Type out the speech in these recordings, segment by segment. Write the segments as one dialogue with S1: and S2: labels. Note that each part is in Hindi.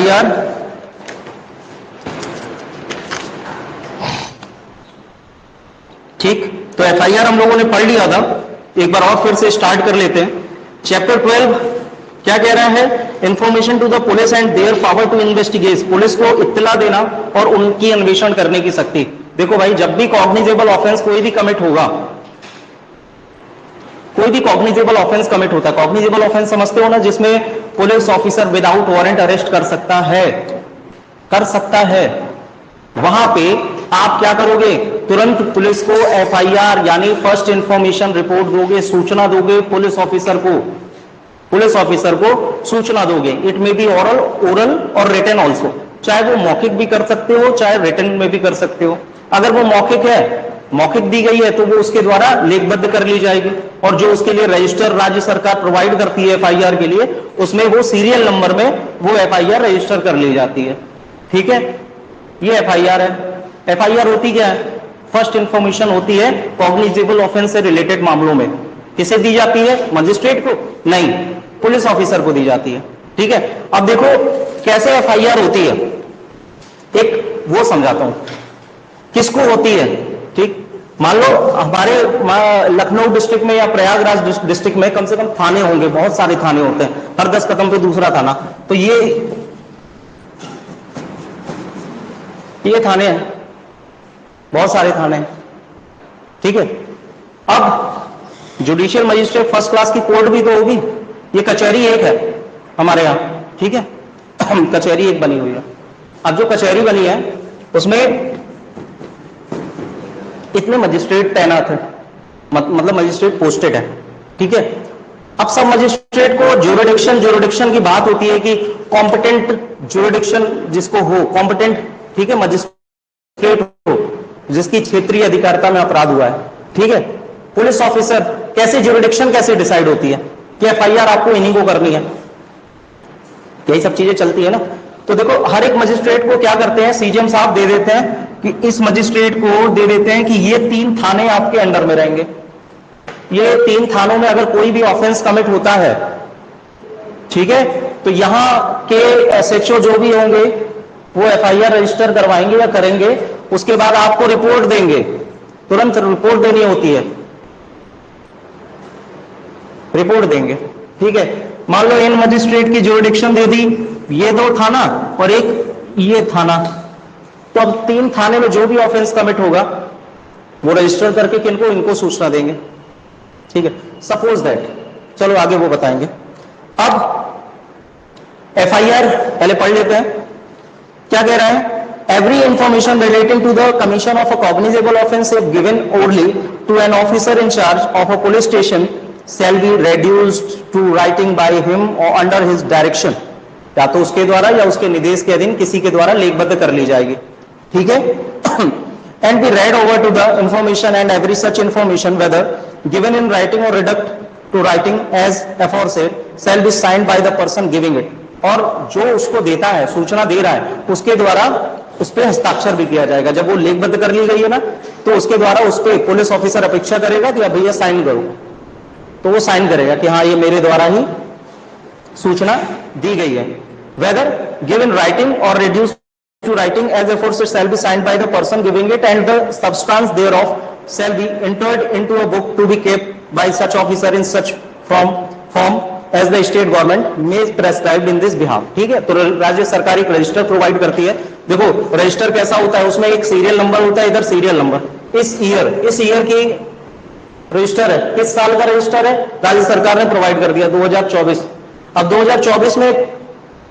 S1: एफआईआर, ठीक, तो एफआईआर हम लोगों ने पढ़ लिया था, एक बार और फिर से स्टार्ट कर लेते हैं। चैप्टर 12 क्या कह रहा है? Information to the police and their power to investigate, police को इत्तला देना और उनकी अन्वेषण करने की शक्ति। देखो भाई, जब भी कॉग्निजेबल ऑफेंस कोई भी कमिट होगा, कोई भी कॉग्निजेबल ऑफेंस कमिट होता है, कॉग्निजेबल ऑफेंस समझते हो ना, जिसमें police officer without warrant arrest कर सकता है, वहां पे आप क्या करोगे? तुरंत पुलिस को एफआईआर यानी फर्स्ट इंफॉर्मेशन रिपोर्ट दोगे, सूचना दोगे पुलिस ऑफिसर को सूचना दोगे। इट मे बी ओरल और रिटन ऑल्सो, चाहे वो मौखिक भी कर सकते हो, चाहे रिटन में भी कर सकते हो। अगर वो मौखिक दी गई है तो वो उसके द्वारा लेखबद्ध कर ली जाएगी, और जो उसके लिए रजिस्टर राज्य सरकार प्रोवाइड करती है एफआईआर के लिए, उसमें वो सीरियल नंबर में वो एफआईआर रजिस्टर कर ली जाती है। ठीक है, ये एफआईआर है। एफआईआर होती क्या है? फर्स्ट इंफॉर्मेशन होती है कॉग्निजेबल ऑफेंस से रिलेटेड मामलों में। किसे दी जाती है? मजिस्ट्रेट को नहीं, पुलिस ऑफिसर को दी जाती है। ठीक है, अब देखो कैसे एफआईआर होती है, एक वो समझाता हूं किसको होती है। ठीक, मान लो हमारे लखनऊ डिस्ट्रिक्ट में या प्रयागराज डिस्ट्रिक्ट में कम से कम थाने होंगे, बहुत सारे थाने होते हैं, हर 10 कदम पे दूसरा थाना। तो ये थाने हैं, बहुत सारे थाने हैं। ठीक है, अब जुडिशियल मजिस्ट्रेट फर्स्ट क्लास की कोर्ट भी तो होगी, ये कचहरी एक है हमारे यहां। ठीक है, कचहरी एक बनी हुई है। अब जो कचहरी बनी है उसमें इतने मजिस्ट्रेट तैनात है, मतलब मजिस्ट्रेट पोस्टेड है। ठीक है, अब सब मजिस्ट्रेट को ज्यूरिडिक्शन की बात होती है कि कॉम्पिटेंट ज्यूरिडिक्शन जिसको हो, कॉम्पिटेंट, ठीक है, मजिस्ट्रेट हो जिसकी क्षेत्रीय अधिकारिता में अपराध हुआ है। ठीक है, पुलिस ऑफिसर कैसे ज्यूरिडिक्शन कैसे डिसाइड होती है कि एफआईआर आपको इन्हीं को करनी है, यही सब चीजें चलती है ना। तो देखो हर एक मजिस्ट्रेट को क्या करते हैं, सीजीएम साहब दे देते हैं कि इस मजिस्ट्रेट को दे देते हैं कि ये 3 थाने आपके अंडर में रहेंगे। ये 3 थानों में अगर कोई भी ऑफेंस कमिट होता है, ठीक है, तो यहां के एसएचओ जो भी होंगे वो एफआईआर रजिस्टर करवाएंगे या करेंगे, उसके बाद आपको रिपोर्ट देंगे, तुरंत रिपोर्ट देनी होती है, रिपोर्ट देंगे। ठीक है, मान लो इन मजिस्ट्रेट की ज्यूरिडिक्शन दे दी, ये 2 थाना और एक ये थाना, तो अब 3 थाने में जो भी ऑफेंस कमिट होगा वो रजिस्टर करके किनको, इनको सूचना देंगे। ठीक है, सपोज दैट, चलो आगे वो बताएंगे। अब एफआईआर पहले पढ़ लेते हैं, क्या कह रहा है? Every information relating to the commission of a cognizable offence if given orally to an officer in charge of a police station shall be reduced to writing by him or under his direction, या तो उसके द्वारा या उसके निर्देश के अधीन किसी के द्वारा लेखबद्ध कर ली जाएगी। ठीक है, and be read over to the information and every such information whether given in writing or reduced to writing as aforesaid shall be signed by the person giving it, और जो उसको देता है, सूचना दे रहा है, उसके द्वारा उस पर हस्ताक्षर भी किया जाएगा। जब वो लेखबद्ध कर ली गई है ना, तो उसके द्वारा उस पर पुलिस ऑफिसर अपेक्षा करेगा कि भैया साइन करो, तो वो साइन करेगा कि हाँ ये मेरे द्वारा ही सूचना दी गई है। वेदर गिवन राइटिंग और reduce to writing as aforesaid shall be signed by the person giving it and the substance thereof shall be entered into a book to be kept by such officer in such form as the state government may prescribed in this behalf। ठीक है, तो राज्य सरकार एक रजिस्टर प्रोवाइड करती है। देखो रजिस्टर कैसा होता है, उसमें एक सीरियल नंबर होता है, इधर सीरियल नंबर। इस ईयर की रजिस्टर है, किस साल का रजिस्टर है, राज्य सरकार ने प्रोवाइड कर दिया 2024। अब 2024 में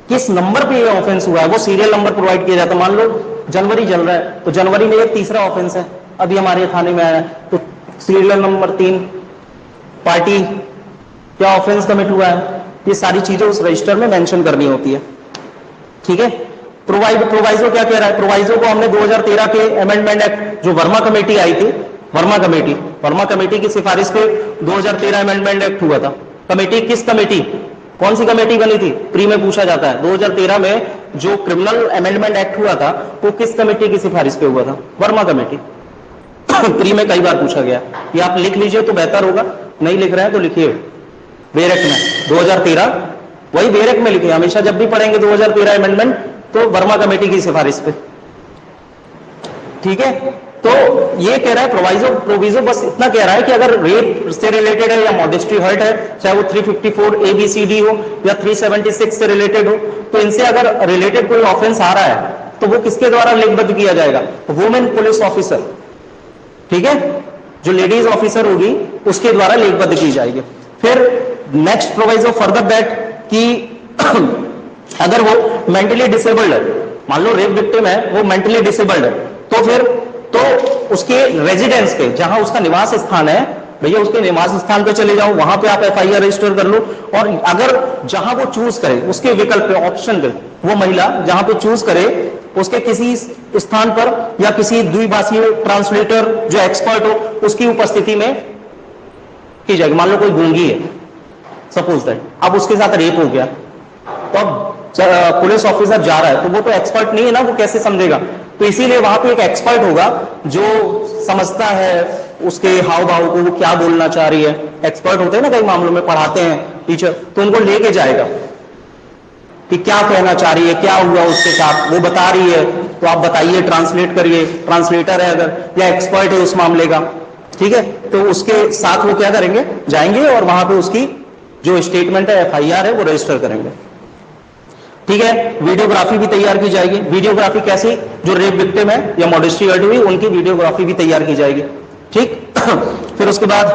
S1: किस नंबर पे ये ऑफेंस हुआ है वो सीरियल नंबर प्रोवाइड किया जाता है। मान लो जनवरी चल रहा है, तो जनवरी में एक तीसरा ऑफेंस है अभी हमारे थाने में आया है, तो सीरियल नंबर 3 पार्टी क्या ऑफेंस कमिट हुआ है, ये सारी चीजें उस रजिस्टर में मेंशन करनी होती है। ठीक है, प्रोवाइजो क्या कह रहा है? प्रोवाइजो को हमने 2013 के अमेंडमेंट एक्ट, जो वर्मा कमेटी आई थी, वर्मा कमेटी की सिफारिश पे 2013 अमेंडमेंट एक्ट हुआ था। कमेटी किस कमेटी, कौन सी कमेटी बनी थी, प्री में पूछा जाता है। 2013 में जो क्रिमिनल अमेंडमेंट एक्ट हुआ था वो किस कमेटी की सिफारिश पे हुआ था? वर्मा कमेटी। प्री में कई बार पूछा गया, ये आप लिख लीजिए तो बेहतर होगा, नहीं लिख रहे हैं तो लिखिए। वेरेक्ट में 2013 वही बेरेक में लिखे, हमेशा जब भी पढ़ेंगे 2013 अमेंडमेंट तो वर्मा कमेटी की सिफारिश पे, ठीक है। तो ये कह रहा है प्रोविजो बस इतना कह रहा है कि अगर रेप से रिलेटेड है या मॉडेस्टी हर्ट है, चाहे वो 354 ABCD हो या 376 से रिलेटेड हो, तो इनसे अगर रिलेटेड कोई ऑफेंस आ रहा है तो वो किसके द्वारा लिंकबद्ध किया जाएगा? वुमेन पुलिस ऑफिसर, ठीक है, जो लेडीज ऑफिसर होगी उसके द्वारा लिंकबद्ध की जाएगी। फिर नेक्स्ट प्रोवाइजो फर्दर दैट कि अगर वो मेंटली डिसेबल्ड है, मान लो रेप विक्टिम है, वो मेंटली डिसेबल्ड है, तो फिर तो उसके रेजिडेंस पे, जहां उसका निवास स्थान है, भैया उसके निवास स्थान पे चले जाओ, वहां पे आप FIR रजिस्टर कर लो। और अगर जहां वो चूज करे, उसके विकल्प पे, ऑप्शन पे, वो महिला जहां पे चूज करे उसके किसी स्थान पर या किसी द्विभाषीय ट्रांसलेटर जो एक्सपर्ट हो उसकी उपस्थिति में की जाएगी। मान लो कोई गूंगी है, सपोज दैट, अब उसके साथ रेप हो गया, तो अब पुलिस ऑफिसर जा रहा है तो वो तो एक्सपर्ट नहीं है ना, वो कैसे समझेगा? तो इसीलिए वहां पे एक एक्सपर्ट होगा जो समझता है उसके हाव भाव को, वो क्या बोलना चाह रही है। एक्सपर्ट होते हैं ना कई मामलों में, पढ़ाते हैं टीचर, तो उनको लेके जाएगा कि क्या कहना चाह रही है, क्या हुआ उसके साथ, वो बता रही है तो आप बताइए, ट्रांसलेट करिए, ट्रांसलेटर है अगर, या एक्सपर्ट है उस मामले का, ठीक है। तो उसके साथ वो क्या करेंगे, जाएंगे और वहां पे उसकी जो स्टेटमेंट है, FIR है, वो रजिस्टर करेंगे, ठीक है। वीडियोग्राफी भी तैयार की जाएगी। वीडियोग्राफी कैसी? जो रेप विक्टिम है या मॉडेस्टी हर्ट हुई उनकी वीडियोग्राफी भी तैयार की जाएगी, ठीक। फिर उसके बाद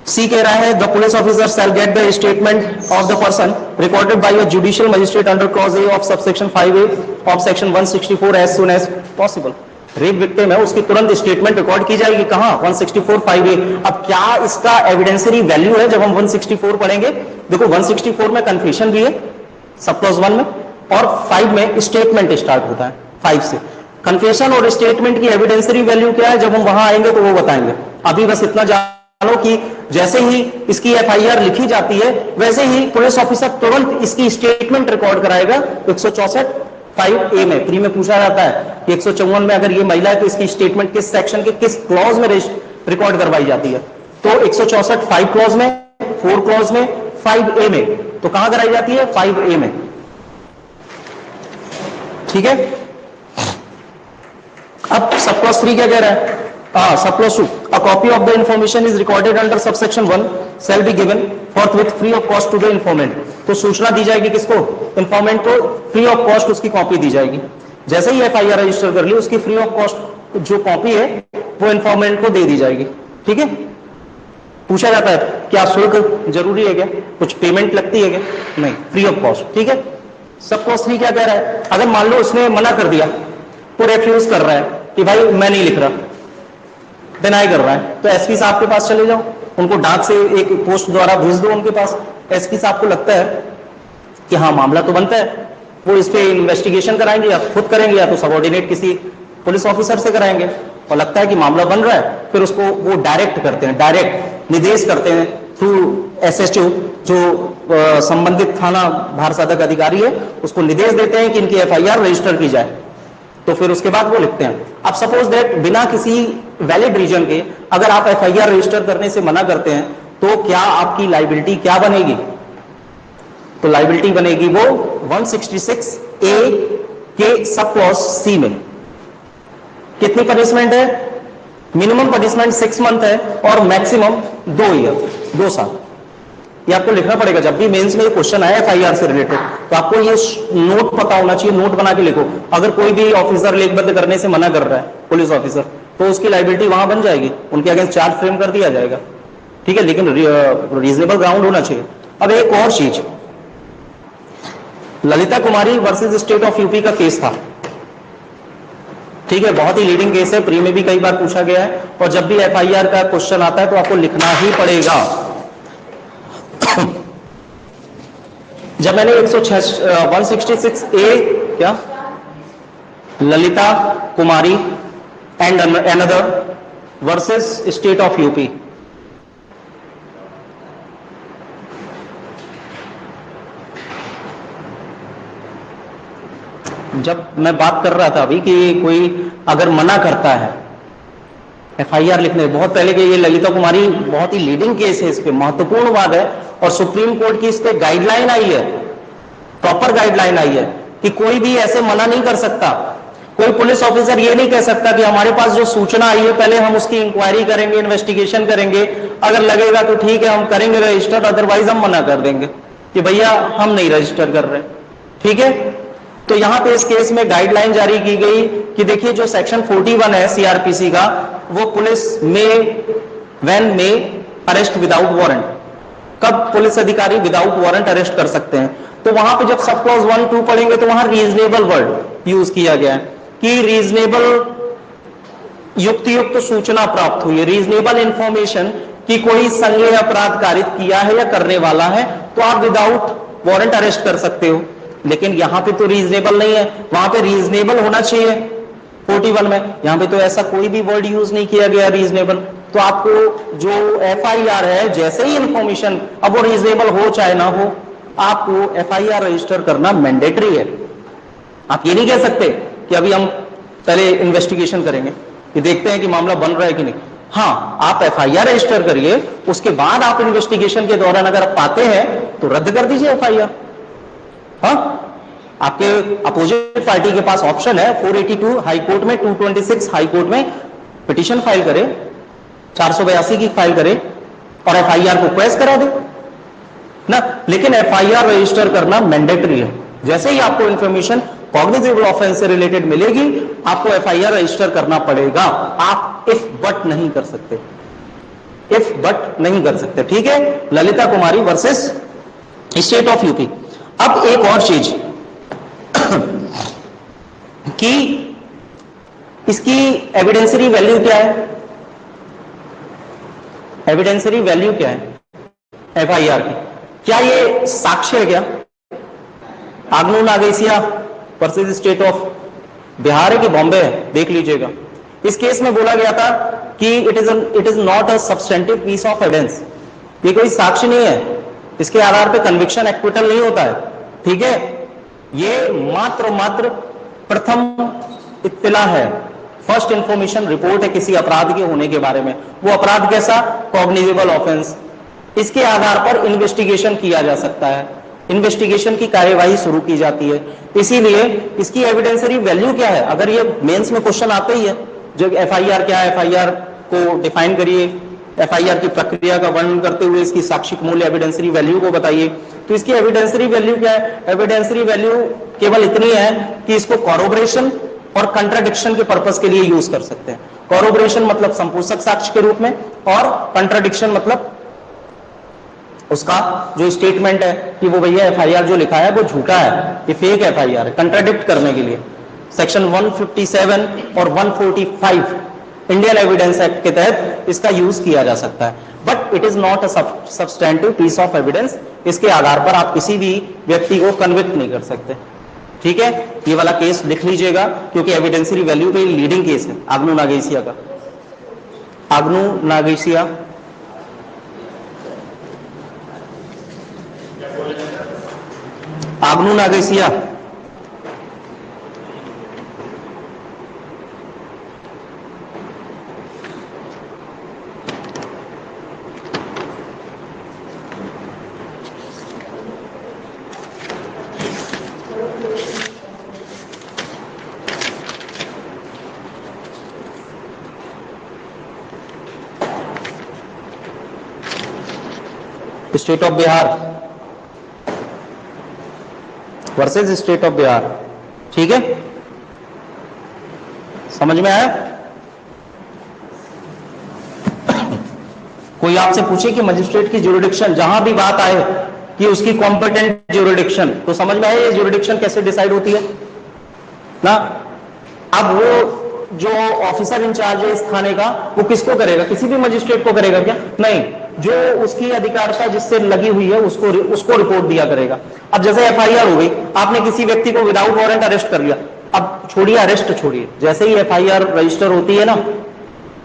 S1: सी कह रहा है the police officer shall get the statement of the person recorded by a judicial magistrate under clause A of subsection 5A of section 164 as soon as possible. Rape victim है, उसकी तुरंत स्टेटमेंट रिकॉर्ड की जाएगी, कहां? 164 5A। अब क्या इसका एविडेंसरी वैल्यू है जब हम 164 पढ़ेंगे? देखो 164 में कन्फेशन भी है सब क्लॉज 1 में, और 5 में स्टेटमेंट स्टार्ट होता है, 5 से। कन्फेशन और स्टेटमेंट की एविडेंसरी वैल्यू क्या है, जब हम वहां आएंगे तो वो बताएंगे। अभी बस इतना जानो कि जैसे ही इसकी FIR लिखी जाती है वैसे ही पुलिस ऑफिसर तुरंत इसकी स्टेटमेंट रिकॉर्ड कराएगा। 164 5A में प्री में पूछा जाता है कि 154 में अगर ये महिला है तो इसकी स्टेटमेंट किस सेक्शन के किस क्लॉज में रिकॉर्ड करवाई जाती है? तो 164 5 क्लॉज में, 4 क्लॉज में, 5A में। तो कहां कराई जाती है? 5A में, ठीक है। अब सब क्लॉज 3 क्या कह रहा है? Sub clause 2, a copy of the information is recorded under subsection 1 shall be given forthwith free of cost to the informant. तो सूचना दी जाएगी किसको? इंफॉर्मेंट को फ्री ऑफ कॉस्ट उसकी कॉपी दी जाएगी। जैसे ही FIR रजिस्टर कर ली, उसकी फ्री ऑफ कॉस्ट जो कॉपी है वो इंफॉर्मेंट को दे दी जाएगी, ठीक है। पूछा जाता है क्या शुल्क जरूरी है क्या, कुछ पेमेंट लगती है क्या? नहीं, फ्री ऑफ कॉस्ट, ठीक है। सब कॉस्ट नहीं क्या कह रहा है? अगर मान लो उसने मना कर दिया, तो रेफ्यूज कर रहा है कि भाई मैं नहीं लिख रहा, डिनाई कर रहा है, तो SP साहब के पास चले जाओ, उनको डाक से एक पोस्ट द्वारा भेज दो उनके पास। SP साहब को लगता है कि हाँ मामला तो बनता है, वो इस पे इन्वेस्टिगेशन कराएंगे, या खुद करेंगे या तो सबऑर्डिनेट किसी पुलिस ऑफिसर से कराएंगे, और लगता है कि मामला बन रहा है, फिर उसको वो डायरेक्ट करते हैं, डायरेक्ट निर्देश करते हैं थ्रू SHO, जो संबंधित थाना भार साधक अधिकारी है, उसको निर्देश देते हैं कि इनकी FIR रजिस्टर की जाए। तो फिर उसके बाद वो लिखते हैं। अब सपोज दैट बिना किसी वैलिड रीजन के अगर आप FIR रजिस्टर करने से मना करते हैं, तो क्या आपकी लाइबिलिटी क्या बनेगी? तो लाइबिलिटी बनेगी वो 166A के सब क्लॉज C में। कितनी पनिशमेंट है? मिनिमम पनिशमेंट 6 मंथ है और मैक्सिमम 2 ईयर, 2 साल। ये आपको लिखना पड़ेगा। जब भी मेंस में ये क्वेश्चन आया FIR से रिलेटेड, तो आपको ये नोट पता होना चाहिए, नोट बना के लिखो। अगर कोई भी ऑफिसर लेखबद्ध करने से मना कर रहा है, पुलिस ऑफिसर, तो उसकी लाइबिलिटी वहां बन जाएगी, उनके अगेंस्ट चार्ज फ्रेम कर दिया जाएगा, ठीक है, लेकिन रीजनेबल ग्राउंड होना चाहिए। अब एक और चीज, ललिता कुमारी वर्सेस स्टेट ऑफ यूपी का केस था, ठीक है, बहुत ही लीडिंग केस है, प्री में भी कई बार पूछा गया है, और जब भी FIR का क्वेश्चन आता है तो आपको लिखना ही पड़ेगा। जब मैंने 166A क्या Lalita Kumari and another versus state of UP, जब मैं बात कर रहा था अभी कि कोई अगर मना करता है एफआईआर लिखने बहुत पहले के, ये ललिता कुमारी बहुत ही लीडिंग केस है, इस पे महत्वपूर्ण बात है, और सुप्रीम कोर्ट की इस पे गाइडलाइन आई है, प्रॉपर गाइडलाइन आई है कि कोई भी ऐसे मना नहीं कर सकता, कोई पुलिस ऑफिसर ये नहीं कह सकता कि हमारे पास जो सूचना आई है पहले हम उसकी इंक्वायरी करेंगे, इन्वेस्टिगेशन करेंगे, अगर लगेगा तो ठीक है हम करेंगे रजिस्टर, अदरवाइज हम मना कर देंगे कि भैया हम नहीं रजिस्टर कर रहे। ठीक है, तो यहां पे इस केस में गाइडलाइन जारी की गई कि देखिए जो सेक्शन 41 है सीआरपीसी का, वो पुलिस में अरेस्ट विदाउट वारंट, कब पुलिस अधिकारी विदाउट वारंट अरेस्ट कर सकते हैं। तो वहां पे जब सब क्लॉज 1, 2 पढ़ेंगे तो वहां रीजनेबल वर्ड यूज किया गया है कि रीजनेबल, युक्त सूचना प्राप्त हुई है, रीजनेबल इंफॉर्मेशन कि कोई संज्ञेय अपराध कारित किया है या करने वाला है, तो आप विदाउट वारंट अरेस्ट कर सकते हो। लेकिन यहां पे तो रीजनेबल नहीं है, वहां पे रीजनेबल होना चाहिए 41 में, यहां पे तो ऐसा कोई भी वर्ड यूज नहीं किया गया रीजनेबल। तो आपको जो एफआईआर है, जैसे ही इंफॉर्मेशन, अब वो रीजनेबल हो चाहे ना हो, आपको एफआईआर रजिस्टर करना मैंडेटरी है। आप ये नहीं कह सकते कि अभी हम पहले इन्वेस्टिगेशन करेंगे कि देखते हैं कि मामला बन रहा है कि नहीं। हाँ, आप एफआईआर रजिस्टर करिए, उसके बाद आप इन्वेस्टिगेशन के दौरान अगर आप पाते हैं तो रद्द कर दीजिए एफआईआर। हाँ, आपके अपोजिट पार्टी के पास ऑप्शन है 482 हाई कोर्ट में, 226 हाई कोर्ट में पिटीशन फाइल करे, 482 की फाइल करे और एफआईआर को क्वेश करा दे ना। लेकिन एफआईआर रजिस्टर करना मैंडेटरी है। जैसे ही आपको इंफॉर्मेशन कॉग्निजेबल ऑफेंस से रिलेटेड मिलेगी, आपको एफआईआर रजिस्टर करना पड़ेगा। आप इफ बट नहीं कर सकते, इफ बट नहीं कर सकते। ठीक है, ललिता कुमारी वर्सेस स्टेट ऑफ यूपी। अब एक और चीज कि इसकी एविडेंसरी वैल्यू क्या है, एविडेंसरी वैल्यू क्या है एफआईआर की, क्या ये साक्ष्य है क्या? आग्नू नागेसिया वर्सेस स्टेट ऑफ बिहार है कि बॉम्बे है, देख लीजिएगा। इस केस में बोला गया था कि it is not a substantive piece of evidence, ये कोई साक्ष्य नहीं है, इसके आधार पे कन्विक्शन एक्विटल नहीं होता है। ठीक है, ये मात्र प्रथम इत्तला है, फर्स्ट इंफॉर्मेशन रिपोर्ट है किसी अपराध के होने के बारे में। वो अपराध कैसा? Cognizable offence. इसके आधार पर इन्वेस्टिगेशन किया जा सकता है, इन्वेस्टिगेशन की कार्यवाही शुरू की जाती है। इसीलिए इसकी एविडेंसरी वैल्यू क्या है? अगर ये मेंस में क्वेश्चन आते ही है, जो एफआईआर क्या है, एफआईआर को डिफाइन करिए, एफआईआर की प्रक्रिया का वर्णन करते हुए इसकी साक्षिक मूल्य एविडेंसरी वैल्यू को बताइए। तो इसकी एविडेंसरी वैल्यू क्या है? एविडेंसरी वैल्यू केवल इतनी है कि इसको कॉरोबरेशन और कंट्राडिक्शन के पर्पस के लिए यूज कर सकते हैं। कॉरोबरेशन मतलब संपूषक साक्ष्य के रूप में, और कंट्राडिक्शन मतलब उसका जो स्टेटमेंट है कि वो भैया एफआईआर जो लिखा है वो झूठा है, ये फेक एफआईआर है, कंट्राडिक्ट करने के लिए सेक्शन 157 और 145 इंडियन एविडेंस एक्ट के तहत इसका यूज किया जा सकता है। But it is not a substantive piece of evidence, इसके आधार पर आप किसी भी व्यक्ति को कन्विक्ट नहीं कर सकते। ठीक है, ये वाला केस लिख लीजिएगा क्योंकि एविडेंसरी वैल्यू पे लीडिंग केस है आग्नू नागेसिया का। Aghnu Nagesia Aghnu Nagesia state of Bihar versus state of Bihar. ठीक है, समझ में आया? कोई आपसे पूछे कि मजिस्ट्रेट की ज्यूरिडिक्शन, जहां भी बात आए कि उसकी कॉम्पिटेंट ज्यूरिडिक्शन, तो समझ में आया ये ज्यूरिडिक्शन कैसे डिसाइड होती है ना। अब वो जो ऑफिसर इंचार्ज है इस थाने का, वो किसको करेगा? किसी भी मजिस्ट्रेट को करेगा क्या? नहीं, जो उसकी अधिकारिता जिससे लगी हुई है उसको रिपोर्ट दिया करेगा। अब जैसे एफआईआर हो गई, आपने किसी व्यक्ति को विदाउट वारंट अरेस्ट कर लिया, अब छोड़िए अरेस्ट छोड़िए, जैसे ही एफआईआर रजिस्टर होती है ना,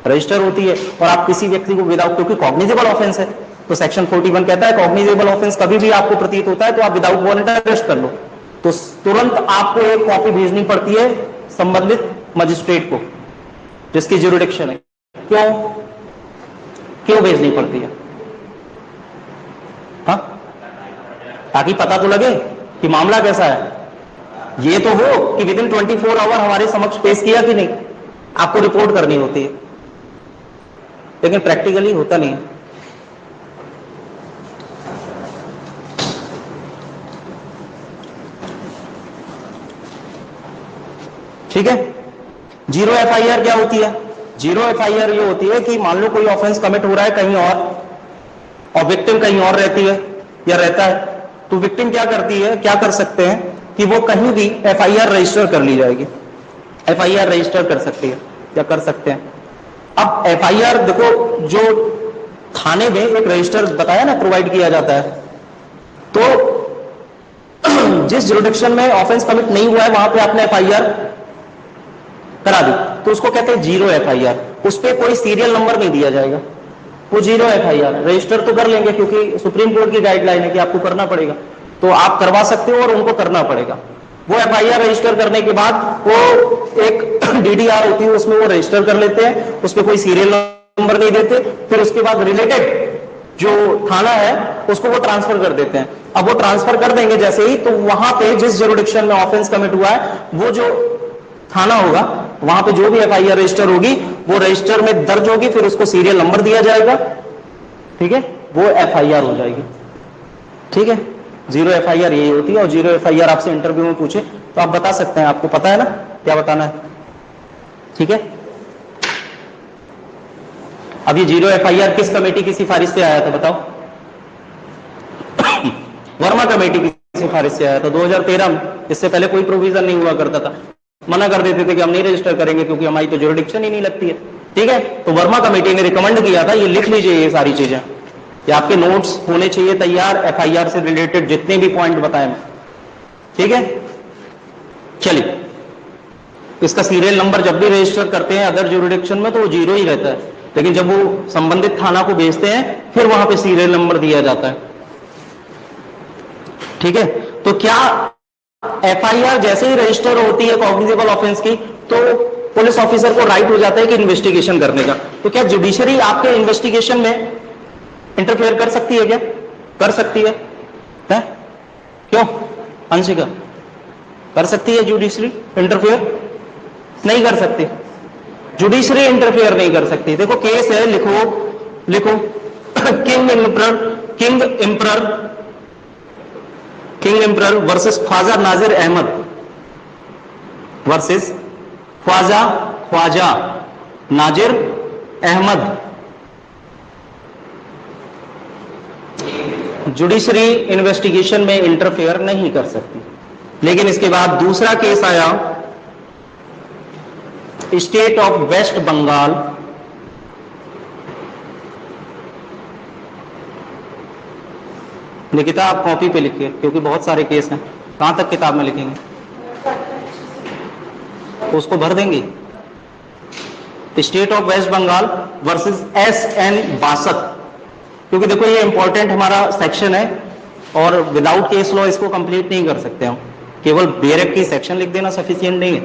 S1: रजिस्टर होती है और आप किसी व्यक्ति को विदाउट, क्योंकि कॉग्निजेबल ऑफेंस है तो सेक्शन 41 कहता है कॉग्निजेबल ऑफेंस कभी भी आपको प्रतीत होता है तो आप विदाउट वारंट अरेस्ट कर लो, तो तुरंत आपको एक कॉपी भेजनी पड़ती है संबंधित मजिस्ट्रेट को जिसकी ज्यूरिडिक्शन है। क्यों क्यों भेजनी पड़ती है? हाँ, ताकि पता तो लगे कि मामला कैसा है, ये तो हो कि विदिन 24 आवर हमारे समक्ष पेश किया कि नहीं, आपको रिपोर्ट करनी होती है, लेकिन प्रैक्टिकली होता नहीं है। ठीक है, जीरो एफआईआर क्या होती है? जीरो एफआईआर ये होती है कि मान लो कोई ऑफेंस कमिट हो रहा है कहीं और विक्टिम कहीं और रहती है या रहता है, तो विक्टिम क्या करती है, क्या कर सकते हैं कि वो कहीं भी एफआईआर रजिस्टर कर ली जाएगी, एफआईआर रजिस्टर कर सकती है या कर सकते हैं। अब एफआईआर देखो, जो थाने में एक रजिस्टर बताया ना प्रोवाइड किया जाता है, तो जिस जुरिडिक्शन में ऑफेंस कमिट नहीं हुआ है वहां पे आपने एफआईआर करा दी, तो उसको कहते हैं जीरो एफआईआर। उस पर कोई सीरियल नंबर नहीं दिया जाएगा, वो जीरो एफआईआर। रजिस्टर तो कर लेंगे क्योंकि सुप्रीम कोर्ट की गाइडलाइन है कि आपको करना पड़ेगा, तो आप करवा सकते हो और उनको करना पड़ेगा। वो एफआईआर रजिस्टर करने के बाद वो एक डीडीआर होती है, उसमें वो रजिस्टर कर लेते हैं, उसमें कोई सीरियल नंबर नहीं देते, फिर उसके बाद रिलेटेड जो थाना है उसको वो ट्रांसफर कर देते हैं। अब वो ट्रांसफर कर देंगे जैसे ही, तो वहां पे जिस जुरिडिक्शन में ऑफेंस कमिट हुआ है वो जो थाना होगा, वहां पे जो भी एफआईआर रजिस्टर होगी वो रजिस्टर में दर्ज होगी, फिर उसको सीरियल नंबर दिया जाएगा, ठीक है, वो एफआईआर हो जाएगी। ठीक है, जीरो एफआईआर यही होती है। और जीरो एफआईआर आपसे इंटरव्यू में पूछे तो आप बता सकते हैं, आपको पता है ना क्या बताना है, ठीक है। अब ये जीरो एफआईआर किस कमेटी की सिफारिश से आया था बताओ? वर्मा कमेटी की सिफारिश से आया था 2013 में। इससे पहले कोई प्रोविजन नहीं हुआ करता था, मना कर देते थे कि हम नहीं रजिस्टर करेंगे क्योंकि हमारी तो जुरिडिक्शन ही नहीं लगती है, ठीक है। तो वर्मा कमेटी ने रिकमेंड किया था, ये लिख लीजिए ये सारी चीजें, ये आपके नोट्स होने चाहिए तैयार, एफआईआर से रिलेटेड जितने भी पॉइंट बताए मैं, ठीक है। चलिए, इसका सीरियल नंबर जब भी रजिस्टर करते हैं अदर जुरिडिक्शन में तो वो जीरो ही रहता है, लेकिन जब वो संबंधित थाना को भेजते हैं फिर वहां पे सीरियल नंबर दिया जाता है, ठीक है। तो क्या एफआईआर जैसे ही रजिस्टर होती है कॉग्निजेबल ऑफेंस की, तो पुलिस ऑफिसर को राइट हो जाता है कि इन्वेस्टिगेशन करने का। तो क्या जुडिशरी आपके इन्वेस्टिगेशन में इंटरफेयर कर सकती है? क्या कर सकती है? क्यों अंशिका, कर सकती है जुडिशरी इंटरफेयर? नहीं कर सकती, जुडिशरी इंटरफेयर नहीं कर सकती। देखो केस है, लिखो king emperor versus Khwaja Nazir Ahmad versus Khwaja Nazir Ahmad. Judiciary investigation में इंटरफेयर नहीं कर सकती। लेकिन इसके बाद दूसरा केस आया, स्टेट ऑफ वेस्ट बंगाल निकिता आप कॉपी पे लिखिए क्योंकि बहुत सारे केस हैं। कहां तक किताब में लिखेंगे? तो उसको भर देंगे। State of West Bengal versus S N. Basak, क्योंकि देखो ये इंपॉर्टेंट हमारा सेक्शन है और विदाउट केस लॉ इसको कंप्लीट नहीं कर सकते हम, केवल बेरेक की सेक्शन लिख देना सफिशिएंट नहीं है,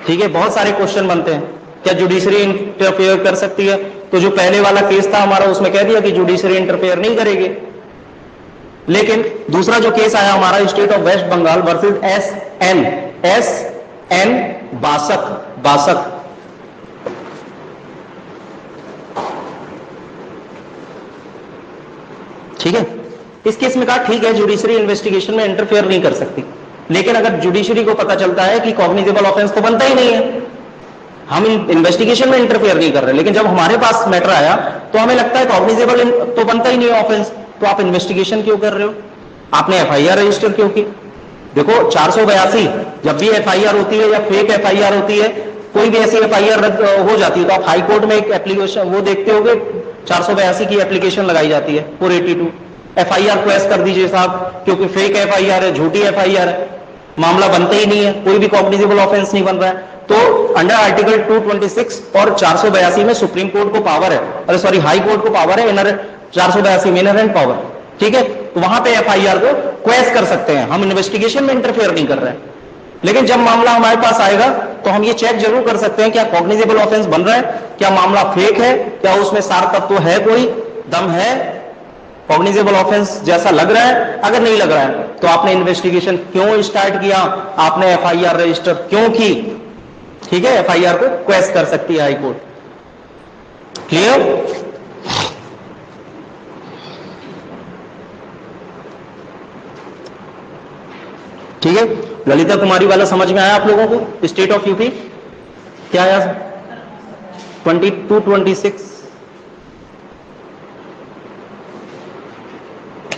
S1: ठीक है। बहुत सारे क्वेश्चन बनते हैं, क्या जुडिशरी इंटरफेयर कर सकती है? तो जो पहले वाला केस था हमारा उसमें कह दिया कि जुडिशरी इंटरफेयर नहीं करेगी। लेकिन दूसरा जो केस आया हमारा, state of West Bengal versus S N. Basak, ठीक है। इस केस में कहा ठीक है जुडिशरी इन्वेस्टिगेशन में इंटरफेयर नहीं कर सकती, लेकिन अगर जुडिशरी को पता चलता है कि कॉग्निजेबल ऑफेंस तो बनता ही नहीं है, हम इन्वेस्टिगेशन में इंटरफेयर नहीं कर रहे, लेकिन जब हमारे पास मैटर आया तो हमें लगता है कॉग्निजेबल तो बनता ही नहीं है ऑफेंस, तो आप इन्वेस्टिगेशन क्यों कर रहे हो? आपने एफआईआर रजिस्टर क्यों की? देखो 482 जब भी एफआईआर होती है या फेक एफआईआर होती है, कोई भी ऐसी एफआईआर रद्द हो जाती है तो आप हाई कोर्ट में एक एप्लीकेशन वो देखते होगे, 482 की एप्लीकेशन लगाई जाती है 482, एफआईआर क्वेश कर दीजिए साहब क्योंकि फेक एफआईआर है, झूठी एफआईआर है, मामला बनता ही नहीं है, कोई भी कॉग्निजेबल ऑफेंस नहीं बन रहा है। तो अंडर आर्टिकल 226 और 482 में सुप्रीम कोर्ट को पावर है, अरे सॉरी हाई कोर्ट को पावर है, 482 में इनहेरेंट पावर, ठीक है। तो वहां पे एफआईआर को क्वेश कर सकते हैं, हम इन्वेस्टिगेशन में इंटरफेयर नहीं कर रहे हैं। लेकिन जब मामला हमारे पास आएगा तो हम ये चेक जरूर कर सकते हैं क्या कॉग्निजेबल ऑफेंस बन रहा है, क्या मामला फेक है, क्या उसमें सार तत्व है, कोई दम है, कॉग्निजेबल ऑफेंस जैसा लग रहा है। अगर नहीं लग रहा है तो आपने इन्वेस्टिगेशन क्यों स्टार्ट किया, आपने एफआईआर रजिस्टर क्यों की, ठीक है, एफआईआर को क्वेश्चन कर सकती है हाई कोर्ट। क्लियर? ठीक है, ललिता कुमारी वाला समझ में आया आप लोगों को? स्टेट ऑफ यूपी क्या आया 22-26,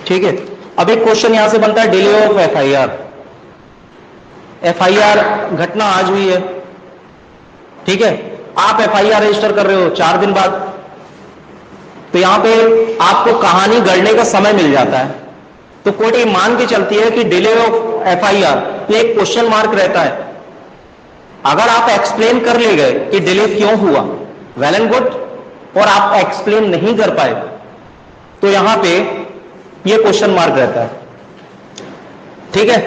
S1: ठीक है। अब एक क्वेश्चन यहां से बनता है, डिले ऑफ एफआईआर। एफआईआर घटना आज हुई है, ठीक है, आप एफआईआर रजिस्टर कर रहे हो 4 दिन बाद, तो यहां पे आपको कहानी गढ़ने का समय मिल जाता है। तो कोर्ट ये मान के चलती है कि डिले ऑफ एफआईआर, ये एक क्वेश्चन मार्क रहता है। अगर आप एक्सप्लेन कर ले गए कि डिले क्यों हुआ, वेल एंड गुड, और आप एक्सप्लेन नहीं कर पाए तो यहां पे ये क्वेश्चन मार्क रहता है, ठीक है।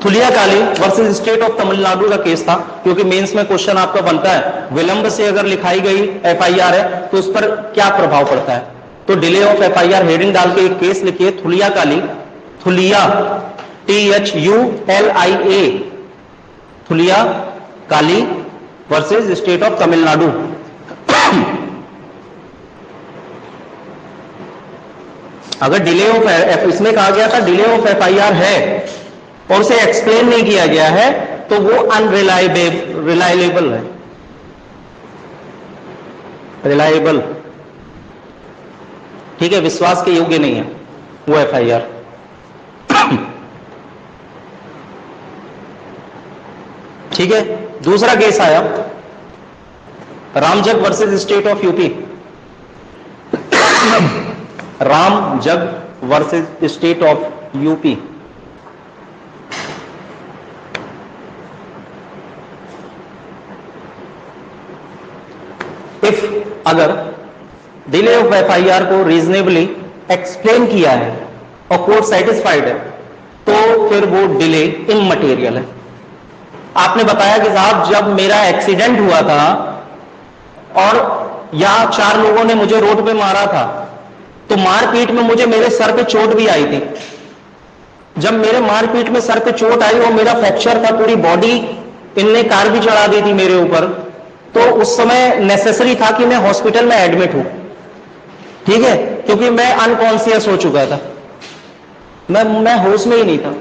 S1: थुलिया Kali versus state of Tamil Nadu का केस था, क्योंकि मेंस में क्वेश्चन आपका बनता है विलंब से अगर लिखाई गई एफआईआर है तो उस पर क्या प्रभाव पड़ता है। तो डिले ऑफ एफआईआर हेडिंग डाल के एक केस लिखिए, Thulia Kali, Thulia THULIA, Thulia Kali versus state of Tamil Nadu. अगर डिले ऑफ, इसमें कहा गया था डिले ऑफ एफआईआर है और उसे एक्सप्लेन नहीं किया गया है तो वो रिलायबल है, रिलायबल, ठीक है, विश्वास के योग्य नहीं है वो एफआईआर। ठीक है, दूसरा केस आया Ramjag versus state of UP. Ramjag versus state of UP. If अगर डिले ऑफ एफआईआर को रीजनेबली एक्सप्लेन किया है और कोर्ट सेटिस्फाइड है तो फिर वो डिले इममटेरियल है। आपने बताया कि साहब जब मेरा एक्सीडेंट हुआ था और यहां 4 लोगों ने मुझे रोड पे मारा था तो मारपीट में मुझे मेरे सर पे चोट भी आई थी। जब मेरे मारपीट में सर पे चोट आई और मेरा फ्रैक्चर था, पूरी बॉडी इनने कार भी चढ़ा दी थी मेरे ऊपर, तो उस समय नेसेसरी था कि मैं हॉस्पिटल में एडमिट हूं, ठीक है, क्योंकि मैं अनकॉन्शियस हो चुका था, मैं होश में ही नहीं था।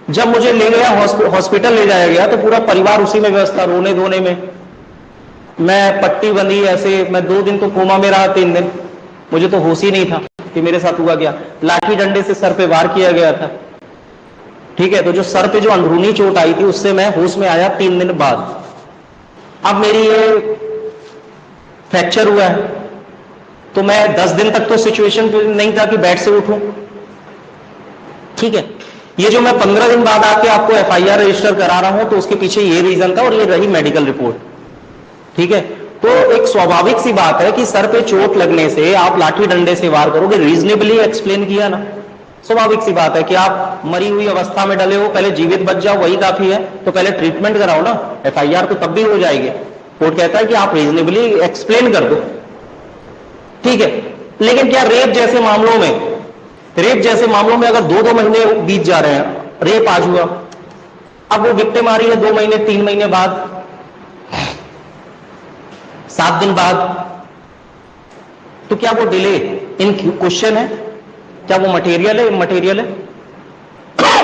S1: जब मुझे ले गया हॉस्पिटल ले जाया गया तो पूरा परिवार उसी में व्यस्त था, रोने धोने में। मैं पट्टी बंधी ऐसे, मैं 2 दिन तो कोमा में रहा, 3 दिन मुझे तो होश ही नहीं था कि मेरे साथ हुआ क्या। लाठी डंडे से सर पे वार किया गया था, ठीक है, तो जो सर पे जो अंदरूनी चोट आई थी उससे मैं होश में आया 3 दिन बाद। अब मेरी ये फ्रैक्चर हुआ है तो मैं 10 दिन तक तो सिचुएशन नहीं था कि बेड से उठूं, ठीक है। ये जो मैं 15 दिन बाद आके आपको एफआईआर रजिस्टर करा रहा हूं तो उसके पीछे ये रीजन था और ये रही मेडिकल रिपोर्ट, ठीक है। तो एक स्वाभाविक सी बात है कि सर पे चोट लगने से आप लाठी डंडे से वार करोगे, रीजनेबली एक्सप्लेन किया ना, स्वाभाविक सी बात है कि आप मरी हुई अवस्था में डले हो, पहले जीवित बच जाओ वही काफी है, तो पहले ट्रीटमेंट कराओ ना, एफआईआर तो तब भी हो जाएगी। कोर्ट कहता है कि आप रीजनेबली एक्सप्लेन कर दो, ठीक है। लेकिन क्या रेप जैसे मामलों में अगर 2-2 महीने बीत जा रहे हैं, रेप आज हुआ, अब वो विक्टिम आ रही है 2 महीने 3 महीने बाद, 7 दिन बाद, तो क्या वो डिले इन क्वेश्चन है, क्या वो मटेरियल है, इममटेरियल है?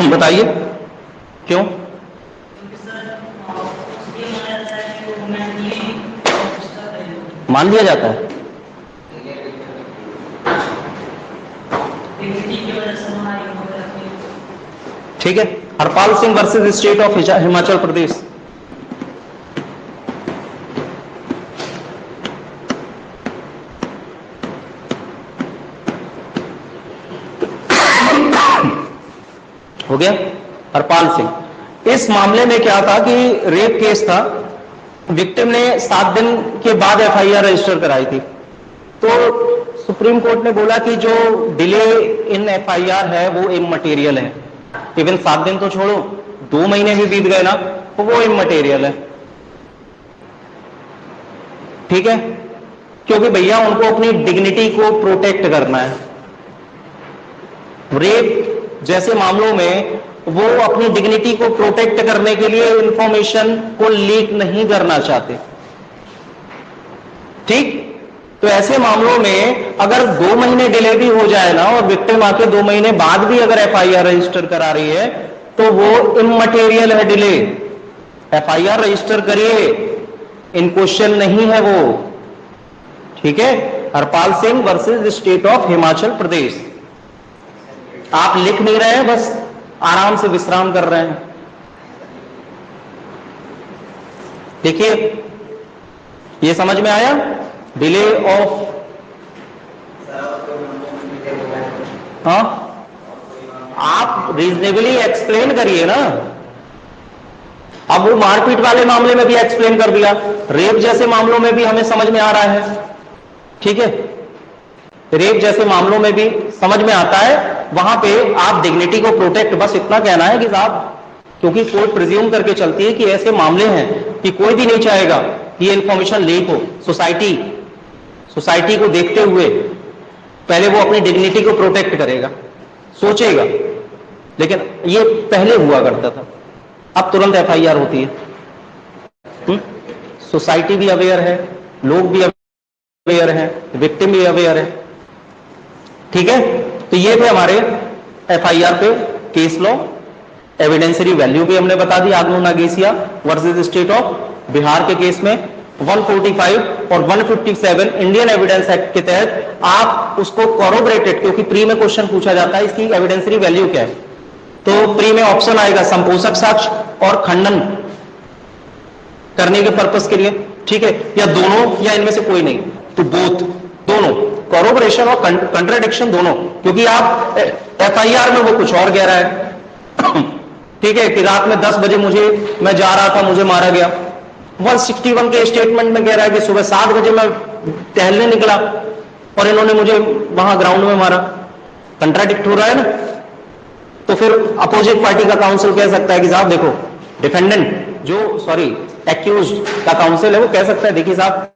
S1: बताइए क्यों? मान लिया जाता है, ठीक है। Harpal Singh versus state of Himachal Pradesh. हो गया, हरपाल सिंह। इस मामले में क्या था कि रेप केस था, विक्टिम ने 7 दिन के बाद एफआईआर रजिस्टर कराई थी, तो सुप्रीम कोर्ट ने बोला कि जो डिले इन एफआईआर है वो इममटेरियल है। इवन 7 दिन तो छोड़ो, 2 महीने भी बीत गए ना, तो वो इमटेरियल है। ठीक है, क्योंकि भैया उनको अपनी डिग्निटी को प्रोटेक्ट करना है। रेप जैसे मामलों में वो अपनी डिग्निटी को प्रोटेक्ट करने के लिए इंफॉर्मेशन को लीक नहीं करना चाहते। ठीक, तो ऐसे मामलों में अगर 2 महीने डिले भी हो जाए ना और विक्टिम आके 2 महीने बाद भी अगर एफआईआर रजिस्टर करा रही है तो वो इमटेरियल है डिले। एफआईआर रजिस्टर करिए, इन क्वेश्चन नहीं है वो। ठीक है, Harpal Singh versus state of Himachal Pradesh. आप लिख नहीं रहे हैं, बस आराम से विश्राम कर रहे हैं। देखिए, ये समझ में आया? डिले ऑफ, हाँ, आप रीजनेबली एक्सप्लेन करिए ना। अब वो मारपीट वाले मामले में भी एक्सप्लेन कर दिया, रेप जैसे मामलों में भी हमें समझ में आ रहा है। ठीक है, रेप जैसे मामलों में भी समझ में आता है, वहां पे आप डिग्निटी को प्रोटेक्ट, बस इतना कहना है कि साहब, क्योंकि कोर्ट प्रिज्यूम करके चलती है कि ऐसे मामले हैं कि कोई भी नहीं चाहेगा कि ये इंफॉर्मेशन लीक हो। सोसाइटी को देखते हुए पहले वो अपनी डिग्निटी को प्रोटेक्ट करेगा, सोचेगा। लेकिन ये पहले हुआ करता था, अब तुरंत एफआईआर होती है। सोसाइटी भी अवेयर है, लोग भी अवेयर है, विक्टिम भी अवेयर है। ठीक है, तो ये थे हमारे एफआईआर पे केस लॉ। एविडेंसरी वैल्यू भी हमने बता दी, आग्नो नागेसिया वर्सेस स्टेट ऑफ बिहार के केस में 145 और 157 इंडियन एविडेंस एक्ट के तहत आप उसको कॉरोबरेटेड, क्योंकि प्री में क्वेश्चन पूछा जाता है इसकी एविडेंसरी वैल्यू क्या है, तो प्री में ऑप्शन आएगा संपोषक साक्ष्य और खंडन करने के पर्पस के लिए। ठीक है, या दोनों, या इनमें से कोई नहीं, तो बोथ, दोनों, कॉरोबरेशन और कंट्राडिक्शन दोनों। क्योंकि आप एफआईआर में वो कुछ और कह रहा है। ठीक है, कि रात में 10 बजे मैं जा रहा था, मुझे मारा गया। 161 के स्टेटमेंट में कह रहा है कि सुबह 7 बजे मैं टहलने निकला और इन्होंने मुझे वहां ग्राउंड में मारा। कंट्राडिक्ट हो रहा है ना। तो फिर अपोजिट पार्टी का काउंसिल कह सकता है कि साहब देखो, डिफेंडेंट एक्यूज का काउंसिल है, वो कह सकता है देखिए साहब,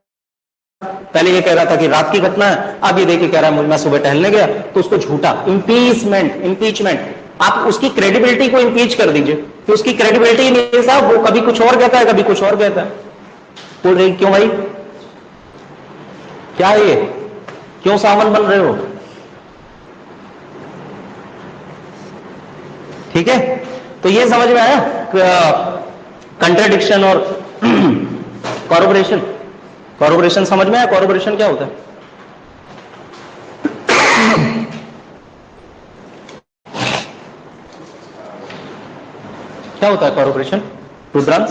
S1: पहले ये कह रहा था कि रात की घटना है, अब ये देखिए कह रहा है मैं सुबह टहलने गया, तो उसको झूठा इंपीचमेंट, आप उसकी क्रेडिबिलिटी को इंपीच कर दीजिए कि उसकी क्रेडिबिलिटी नहीं है साहब, वो कभी कुछ और कहता है, कभी कुछ और कहता है। बोल रही क्यों भाई, क्या है ये, क्यों सावन बन रहे हो? ठीक है, तो ये समझ में आया कंट्राडिक्शन और कॉरोबरेशन समझ में आया? कॉरोबरेशन क्या होता है? क्या होता है कॉरोबरेशन, रुद्रांश?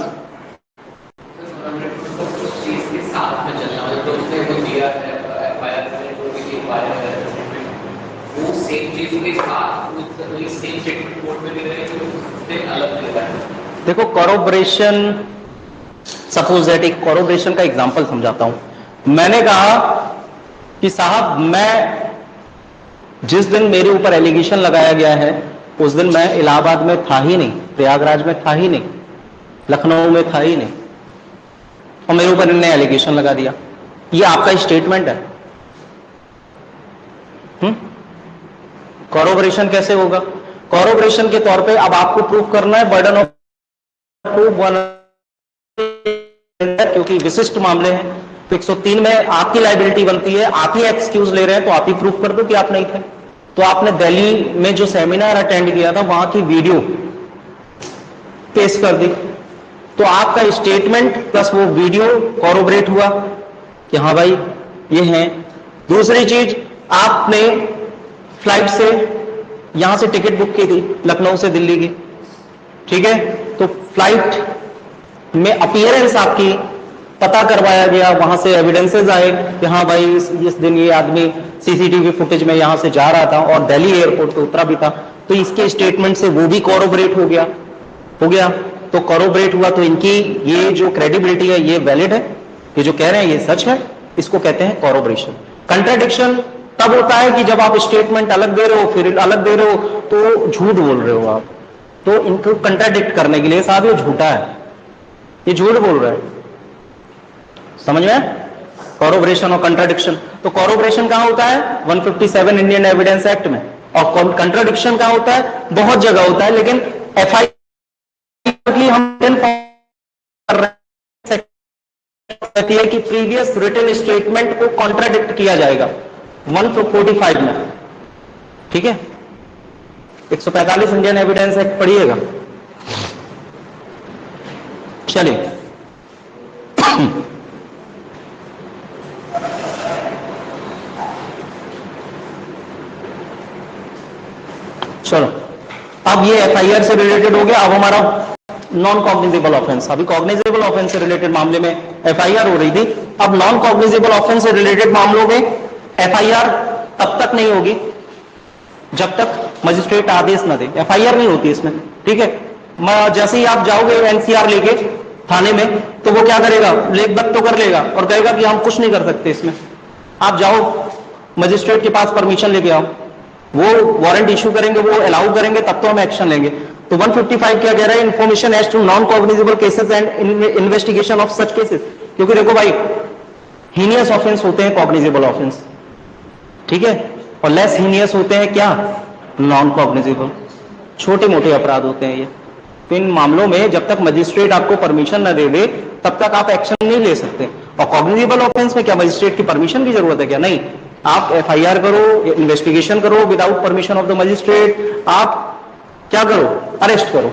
S1: देखो, कॉरोबरेशन, सपोज दैट, एक कॉरोबरेशन का एग्जांपल समझाता हूं। मैंने कहा कि साहब, मैं जिस दिन मेरे ऊपर एलिगेशन लगाया गया है उस दिन मैं इलाहाबाद में था ही नहीं, प्रयागराज में था ही नहीं, लखनऊ में था ही नहीं, और मेरे ऊपर इन्होंने एलिगेशन लगा दिया। ये आपका स्टेटमेंट है। कॉरोबरेशन कैसे होगा? कॉरोबरेशन के तौर पे अब आपको प्रूफ करना है, बर्डन ऑफ प्रूफ क्योंकि विशिष्ट मामले हैं, तो 103 में आपकी लाइबिलिटी बनती है, आप ही एक्सक्यूज ले रहे हैं, तो आप ही प्रूफ कर दो कि आप नहीं थे। तो आपने दिल्ली में जो सेमिनार अटेंड किया था वहां की वीडियो पेश कर दी, तो आपका स्टेटमेंट प्लस वो वीडियो कॉरोबरेट हुआ कि हाँ भाई ये हैं। दूसरी चीज, आपने फ्लाइट से यहां से टिकट बुक की थी लखनऊ से दिल्ली की, ठीक है, तो फ्लाइट में अपीयरेंस आपकी पता करवाया गया, वहां से एविडेंसेस आए कि हाँ भाई इस दिन ये आदमी सीसीटीवी फुटेज में यहां से जा रहा था और दिल्ली एयरपोर्ट पे उतरा भी था, तो इसके स्टेटमेंट से वो भी कॉरोबरेट हो गया। तो कॉरोबरेट हुआ, तो इनकी ये जो क्रेडिबिलिटी है ये वैलिड है, ये जो कह रहे हैं ये सच है, इसको कहते हैं कॉरोबरेशन। कंट्राडिक्शन तब होता है कि जब आप स्टेटमेंट अलग दे रहे हो, फिर अलग दे रहे हो, तो झूठ बोल रहे हो आप, तो इनको कंट्राडिक्ट करने के लिए साहब ये झूठा है, ये झूठ बोल रहा है। समझ में? कॉरोबरेशन और कंट्राडिक्शन। तो कॉरोबरेशन कहां होता है? 157 इंडियन एविडेंस एक्ट में। और कंट्राडिक्शन कहां होता है? बहुत जगह होता है, लेकिन एफआईआर हम कर रहे हैं कि प्रीवियस रिटन स्टेटमेंट को कॉन्ट्राडिक्ट किया जाएगा 145 में। ठीक है, 145 इंडियन एविडेंस एक्ट पढ़िएगा। चलिए चलो, अब ये एफआईआर से रिलेटेड हो गया। अब हमारा नॉन कॉग्निजेबल ऑफेंस। अभी कॉग्निजेबल ऑफेंस से रिलेटेड मामले में एफआईआर हो रही थी। अब नॉन कॉग्निजेबल ऑफेंस से रिलेटेड मामलों में एफआईआर तब तक नहीं होगी जब तक मजिस्ट्रेट आदेश न दे। एफआईआर नहीं होती इसमें। ठीक है, जैसे ही आप जाओगे एनसीआर लेके थाने में, तो वो क्या करेगा? लेखबद्ध तो कर लेगा और कहेगा कि हम कुछ नहीं कर सकते इसमें। आप जाओ मजिस्ट्रेट के पास परमिशन लेके आओ, वो वारंट इशू करेंगे, वो अलाउ करेंगे, तब तो हम एक्शन लेंगे। तो 155 क्या कह रहा है? Information as to non cognizable cases and investigation of such cases. क्योंकि देखो भाई, हीनियस ऑफेंस होते हैं कॉग्निजेबल ऑफेंस, ठीक है, और लेस हीनियस होते हैं क्या? नॉन कॉग्निजेबल, छोटे मोटे अपराध होते हैं ये। तो इन मामलों में जब तक मजिस्ट्रेट आपको परमिशन न दे दे तब तक आप एक्शन नहीं ले सकते। और कॉग्निजेबल ऑफेंस में क्या मजिस्ट्रेट की परमिशन की जरूरत है क्या? नहीं। आप एफआईआर करो, इन्वेस्टिगेशन करो without permission of the magistrate, आप क्या करो? अरेस्ट करो,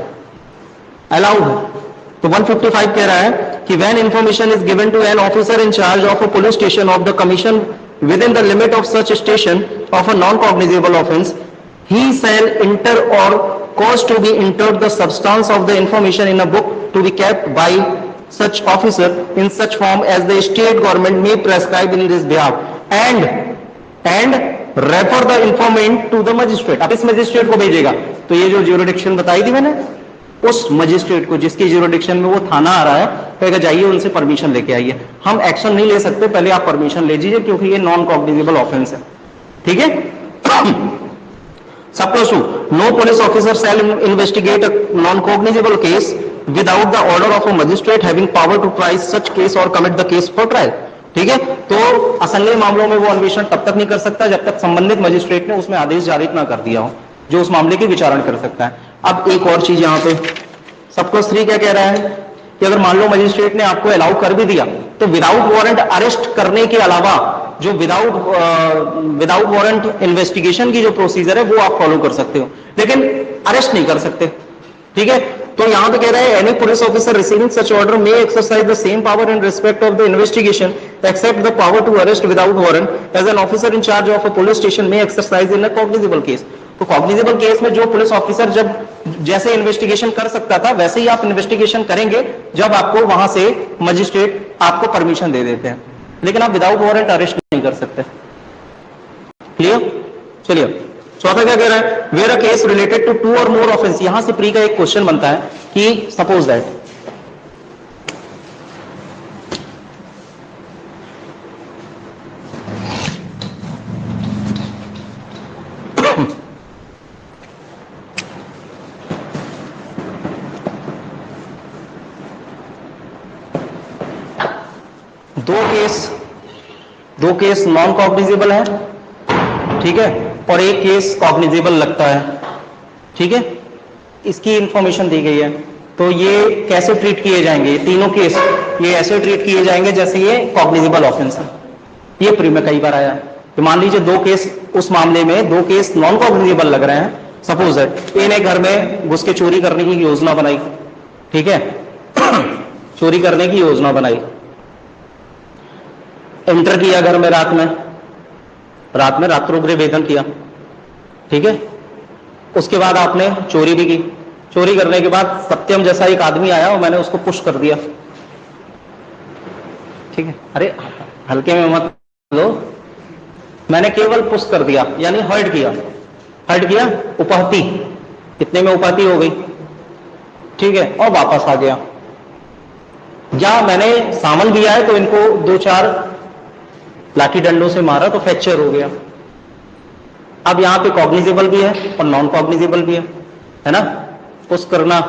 S1: अलाउड है। तो 155 कह रहा है कि when information is given to an officer in charge of a police station of the commission within the limit of such station of a non cognizable offence, he shall enter or cause to be entered the substance of the information in a book to be kept by such officer in such form as the state government may prescribe in this behalf and refer the informant to the magistrate। अब इस मजिस्ट्रेट को भेजेगा। तो ये जो ज्यूरिडिक्शन बताई थी मैंने, उस मजिस्ट्रेट को जिसकी ज्यूरिडिक्शन में वो थाना आ रहा है, कहेगा जाइए उनसे परमिशन लेके आइए। हम एक्शन नहीं ले सकते, पहले आप परमिशन ले लीजिए, क्योंकि ये नॉन कॉग्निजेबल ऑफेंस है। ठीक है। Suppose no police officer shall investigate a non-cognizable case without the order of a magistrate having power to try such case or commit the case for trial। ठीक है, तो असंज्ञेय मामलों में वो अन्वेषण तब तक नहीं कर सकता जब तक संबंधित मजिस्ट्रेट ने उसमें आदेश जारी ना कर दिया हो जो उस मामले की विचारण कर सकता है। अब एक और चीज यहाँ पे सबको 3 क्या कह रहा है कि अगर मान लो मजिस्ट्रेट ने आपको अलाउ कर भी दिया, तो विदाउट वारंट अरेस्ट करने के अलावा जो विदाउट वारंट इन्वेस्टिगेशन की जो प्रोसीजर है वो आप फॉलो कर सकते हो, लेकिन अरेस्ट नहीं कर सकते। ठीक है, तो यहां पे कह रहा है any police officer receiving such order may exercise the same power in respect of the investigation except the power to arrest without warrant as an officer in charge of a police station may exercise in a cognizable case. तो कॉग्निजेबल केस में जो पुलिस ऑफिसर जब जैसे इन्वेस्टिगेशन कर सकता था वैसे ही आप इन्वेस्टिगेशन करेंगे जब आपको वहां से मजिस्ट्रेट आपको परमिशन दे देते हैं, लेकिन आप विदाउट वारंट अरेस्ट नहीं कर सकते। क्लियर? चलिए चौथा क्या कह रहा है? Where a case related to 2 और मोर ऑफेंस। यहां से प्री का एक क्वेश्चन बनता है कि सपोज दैट दो केस नॉन कॉग्निजेबल है, ठीक है, और एक केस कॉग्निजेबल लगता है। ठीक है, इसकी इंफॉर्मेशन दी गई है, तो ये कैसे ट्रीट किए जाएंगे? तीनों केस ये ऐसे ट्रीट किए जाएंगे जैसे ये कॉग्निजेबल ऑफेंस है। ये प्री में कई बार आया है। तो मान लीजिए 2 केस, उस मामले में 2 केस नॉन कॉग्निजेबल लग रहे हैं। सपोज दैट ए ने घर में घुस के चोरी करने की योजना बनाई, ठीक है, चोरी करने की योजना बनाई, एंटर किया घर में रात में रात्रोगृह भेदन किया, ठीक है, उसके बाद आपने चोरी भी की। चोरी करने के बाद सत्यम जैसा एक आदमी आया और मैंने उसको पुश कर दिया। ठीक है, अरे हल्के में मत लो, मैंने केवल पुश कर दिया यानी हर्ट किया, उपहती, कितने में उपहती हो गई, ठीक है, और वापस आ गया। या मैंने सामान दिया है तो इनको 2-4 लाठी डंडों से मारा तो फ्रैक्चर हो गया। अब यहां पे कॉग्निजेबल भी है और नॉन कॉग्निजेबल भी है ना? पुश करना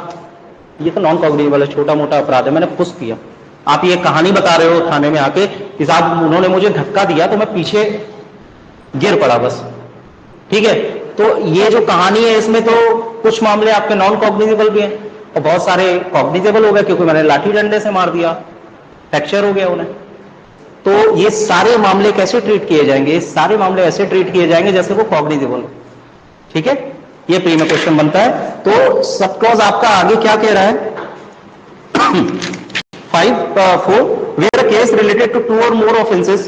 S1: ये तो नॉन कॉग्निजेबल है, छोटा मोटा अपराध है, मैंने पुश किया। आप ये कहानी बता रहे हो थाने में आके कि साहब उन्होंने मुझे धक्का दिया तो मैं पीछे गिर पड़ा बस, ठीक है। तो ये जो कहानी है इसमें तो कुछ मामले आपके नॉन कॉग्निजेबल भी हैं और बहुत सारे कॉग्निजेबल हो गए क्योंकि मैंने लाठी डंडे से मार दिया, फ्रैक्चर हो गया उन्हें। तो ये सारे मामले कैसे ट्रीट किए जाएंगे? सारे मामले ऐसे ट्रीट किए जाएंगे जैसे वो कॉग्निजेबल हो, ठीक है। ये प्री में क्वेश्चन बनता है। तो सब क्लॉज आपका आगे क्या कह रहा है? 5(4) where a case related to 2 or more offenses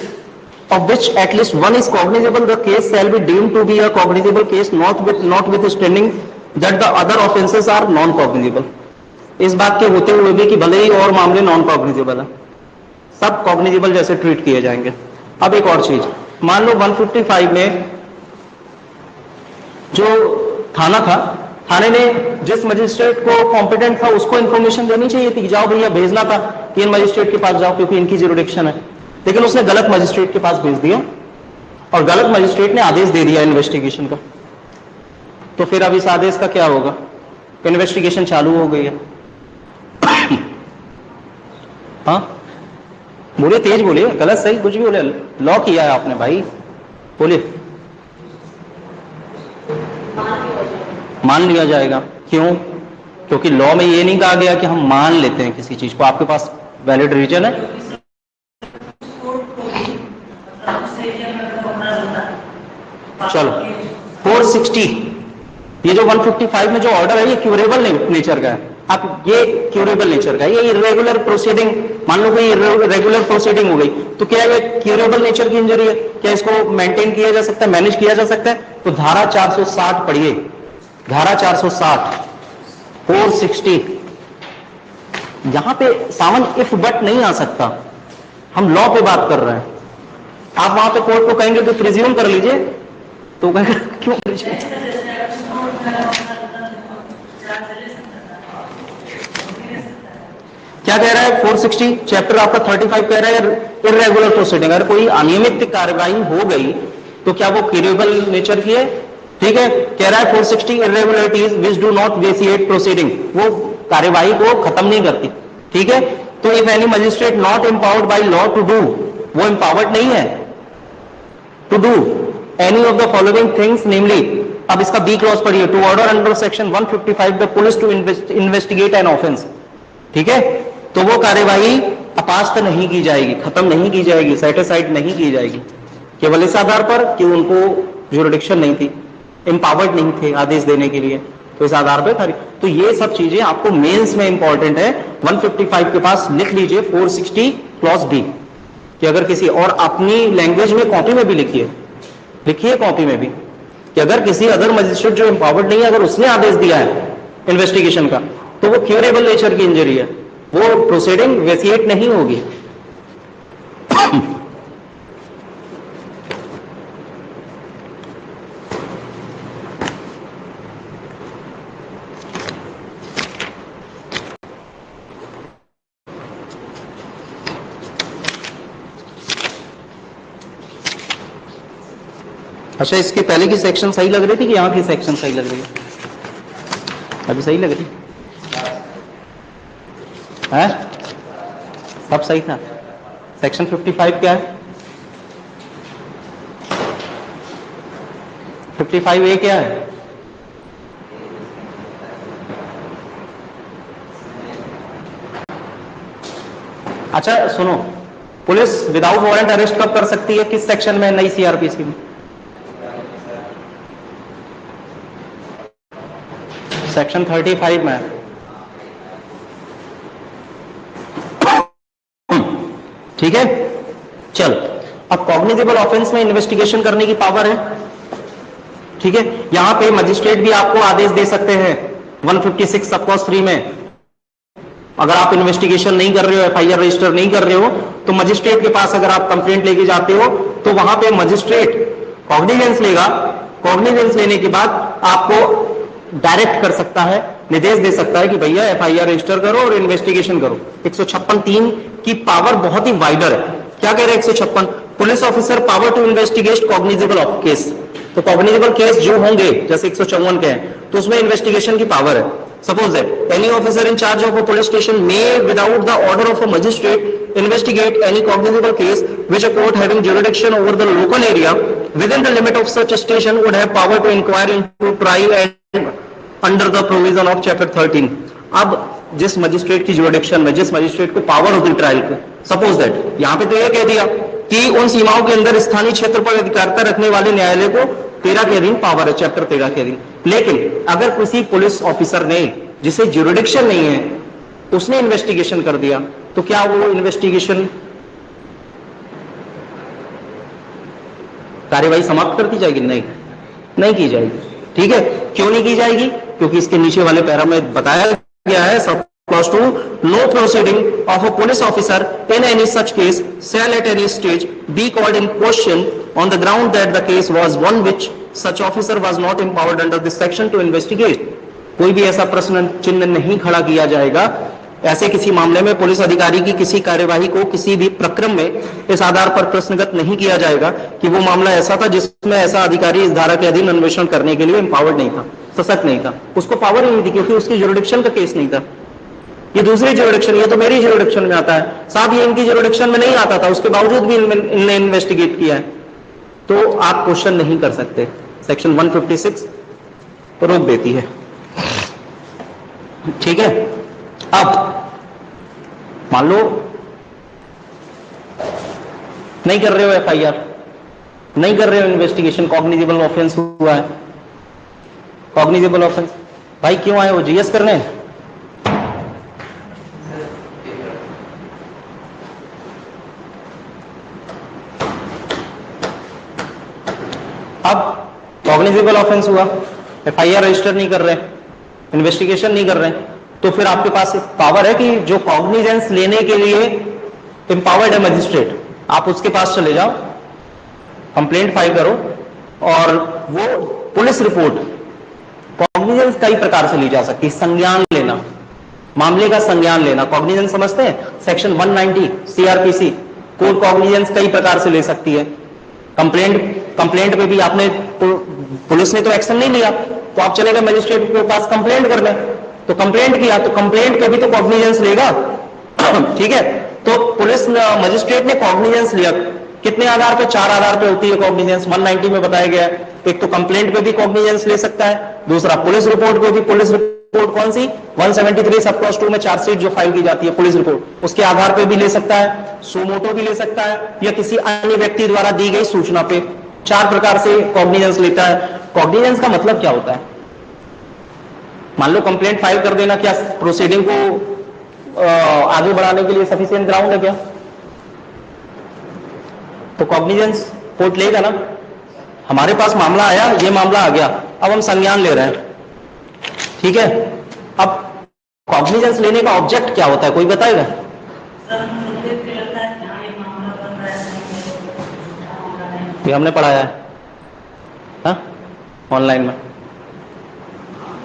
S1: of which at least one is cognizable, the case shall be deemed to be a cognizable case, notwithstanding that the other offenses are non cognizable। इस बात के होते हुए भी कि भले ही और मामले नॉन कॉग्निजेबल है, सब कॉग्निजेबल जैसे ट्रीट किए जाएंगे। अब एक और चीज, मान लो 155 में जो थाना था, थाने ने जिस मजिस्ट्रेट को कॉम्पिटेंट था उसको इंफॉर्मेशन देनी चाहिए थी, जाओ भैया, भेजना था कि इन मजिस्ट्रेट के पास जाओ क्योंकि इनकी ज्यूरिडिक्शन है, लेकिन उसने गलत मजिस्ट्रेट के पास भेज दिया और गलत मजिस्ट्रेट ने आदेश दे दिया इन्वेस्टिगेशन का। तो फिर अब इस आदेश का क्या होगा? इन्वेस्टिगेशन चालू हो गई है। हाँ बोलिए, तेज बोलिए, गलत सही कुछ भी बोले, लॉ किया है आपने भाई, बोलिए। मान लिया जाएगा, क्यों? क्योंकि लॉ में ये नहीं कहा गया कि हम मान लेते हैं किसी चीज को, आपके पास वैलिड रीजन है। चलो 460, ये जो 155 में जो ऑर्डर है ये क्यूरेबल नेचर का है। आप ये क्यूरेबल नेचर का, ये इरेगुलर प्रोसीडिंग, मान लो कोई रेगुलर प्रोसीडिंग हो गई तो क्या ये क्यूरेबल नेचर की इंजरी है? क्या इसको मेंटेन किया जा सकता है, मैनेज किया जा सकता है? तो धारा 460 पढ़िए, धारा 460 460, यहां पे सावन इफ बट नहीं आ सकता, हम लॉ पे बात कर रहे हैं। आप वहां पे कोर्ट को कहेंगे तो प्रिज्यूम कर लीजिए, तो कहेंगे क्यों? क्या कह रहा है 460 चैप्टर आपका 35 कह रहा है इरेगुलर प्रोसीडिंग, अगर कोई अनियमित कार्रवाई हो गई तो क्या वो क्यूरेबल नेचर की है? ठीक है, कह रहा है 460 irregularities which do not vitiate proceeding, वो कार्यवाही को खत्म नहीं करती, ठीक है। तो if any magistrate not empowered by law to do, वो एम्पावर्ड नहीं है to do any of the following things, namely, अब इसका बी क्लॉज पढ़िए, to order under section 155 the police to investigate an offence, ठीक है। तो वो कार्यवाही अपास्त नहीं की जाएगी, खत्म नहीं की जाएगी, सेटिसाइड नहीं की जाएगी, केवल इस आधार पर कि उनको ज्यूरिडिक्शन नहीं थी, एम्पावर्ड नहीं थे आदेश देने के लिए, तो इस आधार पर। तो ये सब चीजें आपको मेंस में इंपॉर्टेंट है। 155 के पास लिख लीजिए 460 क्लॉज डी, कि अगर किसी, और अपनी लैंग्वेज में कॉपी में भी लिखिए, लिखिए कॉपी में भी, कि अगर किसी अदर मजिस्ट्रेट जो एम्पावर्ड नहीं है, अगर उसने आदेश दिया है इन्वेस्टिगेशन का, तो वो क्यूरेबल नेचर की इंजरी है, वो प्रोसीडिंग वेसिएट नहीं होगी। अच्छा, इसके पहले की सेक्शन सही लग रही थी कि यहाँ की सेक्शन सही लग रही है? अभी सही लग रही है? सब सही था। सेक्शन 55 क्या है? 55A क्या है? अच्छा सुनो, पुलिस विदाउट वारंट अरेस्ट कब कर सकती है, किस सेक्शन में नई सीआरपीसी में? सेक्शन 35 में। ठीक है, चल, अब कॉग्निजेबल ऑफेंस में इन्वेस्टिगेशन करने की पावर है, ठीक है। यहां पे मजिस्ट्रेट भी आपको आदेश दे सकते हैं 156 सब क्लॉज 3 में, अगर आप इन्वेस्टिगेशन नहीं कर रहे हो, एफआईआर रजिस्टर नहीं कर रहे हो, तो मजिस्ट्रेट के पास अगर आप कंप्लेंट लेके जाते हो तो वहां पे मजिस्ट्रेट कॉग्निजेंस लेगा, कॉग्निजेंस लेने के बाद आपको डायरेक्ट कर सकता है, निर्देश दे सकता है कि भैया एफआईआर रजिस्टर करो और इन्वेस्टिगेशन करो। 156(3) की पावर बहुत ही वाइडर है। क्या कह रहे हैं 156? Police officer power to investigate cognizable case, तो कॉग्निजेबल केस जो होंगे जैसे 154 के हैं तो उसमें इन्वेस्टिगेशन की पावर है। Suppose that any officer in charge of a police station may, without the order of a magistrate, investigate any cognizable case which a court having jurisdiction over the local area within the limit of such a station would have power to inquire into trial and under the provision of chapter 13. अब जिस मजिस्ट्रेट की जुरिडिक्शन में, जिस मजिस्ट्रेट को पावर होती है ट्रायल पे, सपोज दैट यहाँ पे तो ये कह दिया कि उन सीमाओं के अंदर स्थानीय क्षेत्र पर अधिकारिता रखने वाले न्यायालय को 13 के अधीन पावर है, चैप्टर 13 के अधीन। लेकिन अगर किसी पुलिस ऑफिसर ने, जिसे जुरिडिक्शन नहीं है, उसने इन्वेस्टिगेशन कर दिया, तो क्या वो इन्वेस्टिगेशन कार्यवाही समाप्त कर दी जाएगी? नहीं, नहीं की जाएगी। ठीक है, क्यों नहीं की जाएगी? क्योंकि इसके नीचे वाले पैरा में बताया गया है, sub clause 2, no proceeding of a police officer in any such case shall at any stage be called in question on the ground that the case was one which such officer was not empowered under this section to investigate. कोई भी ऐसा प्रश्न चिन्ह नहीं खड़ा किया जाएगा ऐसे किसी मामले में, पुलिस अधिकारी की किसी कार्यवाही को किसी भी प्रक्रम में इस आधार पर प्रश्नगत नहीं किया जाएगा कि वो मामला ऐसा था जिसमें ऐसा अधिकारी इस धारा के अधीन अन्वेषण करने के लिए एम्पावर्ड नहीं था, सशक्त नहीं था, उसको पावर ही नहीं थी क्योंकि उसकी जुरिडिक्शन का केस नहीं था। ये दूसरी जुरिडिक्शन, ये तो मेरी जुरिडिक्शन में आता है साहब, ये इनकी जुरिडिक्शन में नहीं आता था, उसके बावजूद भी इनने इन्वेस्टिगेट किया है, तो आप क्वेश्चन नहीं कर सकते। सेक्शन 156 रोक देती है। ठीक है, अब मान लो नहीं कर रहे हो एफआईआर, नहीं कर रहे हो इन्वेस्टिगेशन, कॉग्निजेबल ऑफेंस हुआ है, कॉग्निजेबल ऑफेंस, भाई क्यों आए हो? जीएस करने? अब कॉग्निजेबल ऑफेंस हुआ, एफआईआर रजिस्टर नहीं कर रहे, इन्वेस्टिगेशन नहीं कर रहे, तो फिर आपके पास पावर है कि जो कॉग्निजेंस लेने के लिए एम्पावर्ड है मजिस्ट्रेट, आप उसके पास चले जाओ, कंप्लेंट फाइल करो और वो पुलिस रिपोर्ट, कॉग्निजेंस कई प्रकार से ली जा सकती है। संज्ञान लेना, मामले का संज्ञान लेना, कॉग्निजेंस समझते हैं? सेक्शन 190 सीआरपीसी कोर्ट कॉग्निजेंस कई प्रकार से ले सकती है। कंप्लेंट पे भी आपने, पुलिस ने तो एक्शन नहीं लिया तो आप चले गए मजिस्ट्रेट के पास कंप्लेंट करने, तो कंप्लेंट किया तो कंप्लेंट पे भी तो कॉग्निजेंस लेगा। ठीक है, तो पुलिस मजिस्ट्रेट ने कॉग्निजेंस लिया, कितने आधार पे? 4 आधार पे होती है कॉग्निजेंस, 190 में बताया गया है। एक तो कंप्लेंट पे भी कॉग्निजेंस ले सकता है, दूसरा पुलिस रिपोर्ट पे भी, पुलिस रिपोर्ट कौन सी? 173 सब क्लॉज 2 में चार्जशीट जो फाइल की जाती है पुलिस रिपोर्ट, उसके आधार पे भी ले सकता है, सुमोटो भी ले सकता है, या किसी अन्य व्यक्ति द्वारा दी गई सूचना पे। 4 प्रकार से कॉग्निजेंस लेता है। कॉग्निजेंस का मतलब क्या होता है? मान लो कंप्लेंट फाइल कर देना, क्या प्रोसीडिंग को आगे बढ़ाने के लिए सफिशिएंट ग्राउंड है क्या? तो कॉग्निजेंस कोर्ट लेगा ना। हमारे पास मामला आया, ये मामला आ गया, अब हम संज्ञान ले रहे हैं। ठीक है, अब कॉग्निजेंस लेने का ऑब्जेक्ट क्या होता है, कोई बताएगा? ये हमने पढ़ाया है ऑनलाइन में।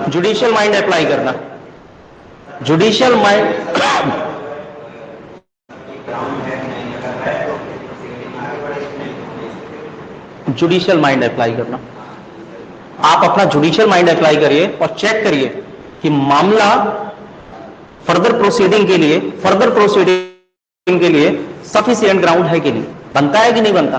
S1: जुडिशियल माइंड अप्लाई करना, judicial mind judicial mind apply करना। आप अपना जुडिशियल माइंड अप्लाई करिए और चेक करिए कि मामला फर्दर प्रोसीडिंग के लिए सफिशिएंट ग्राउंड है कि नहीं, बनता है कि नहीं बनता।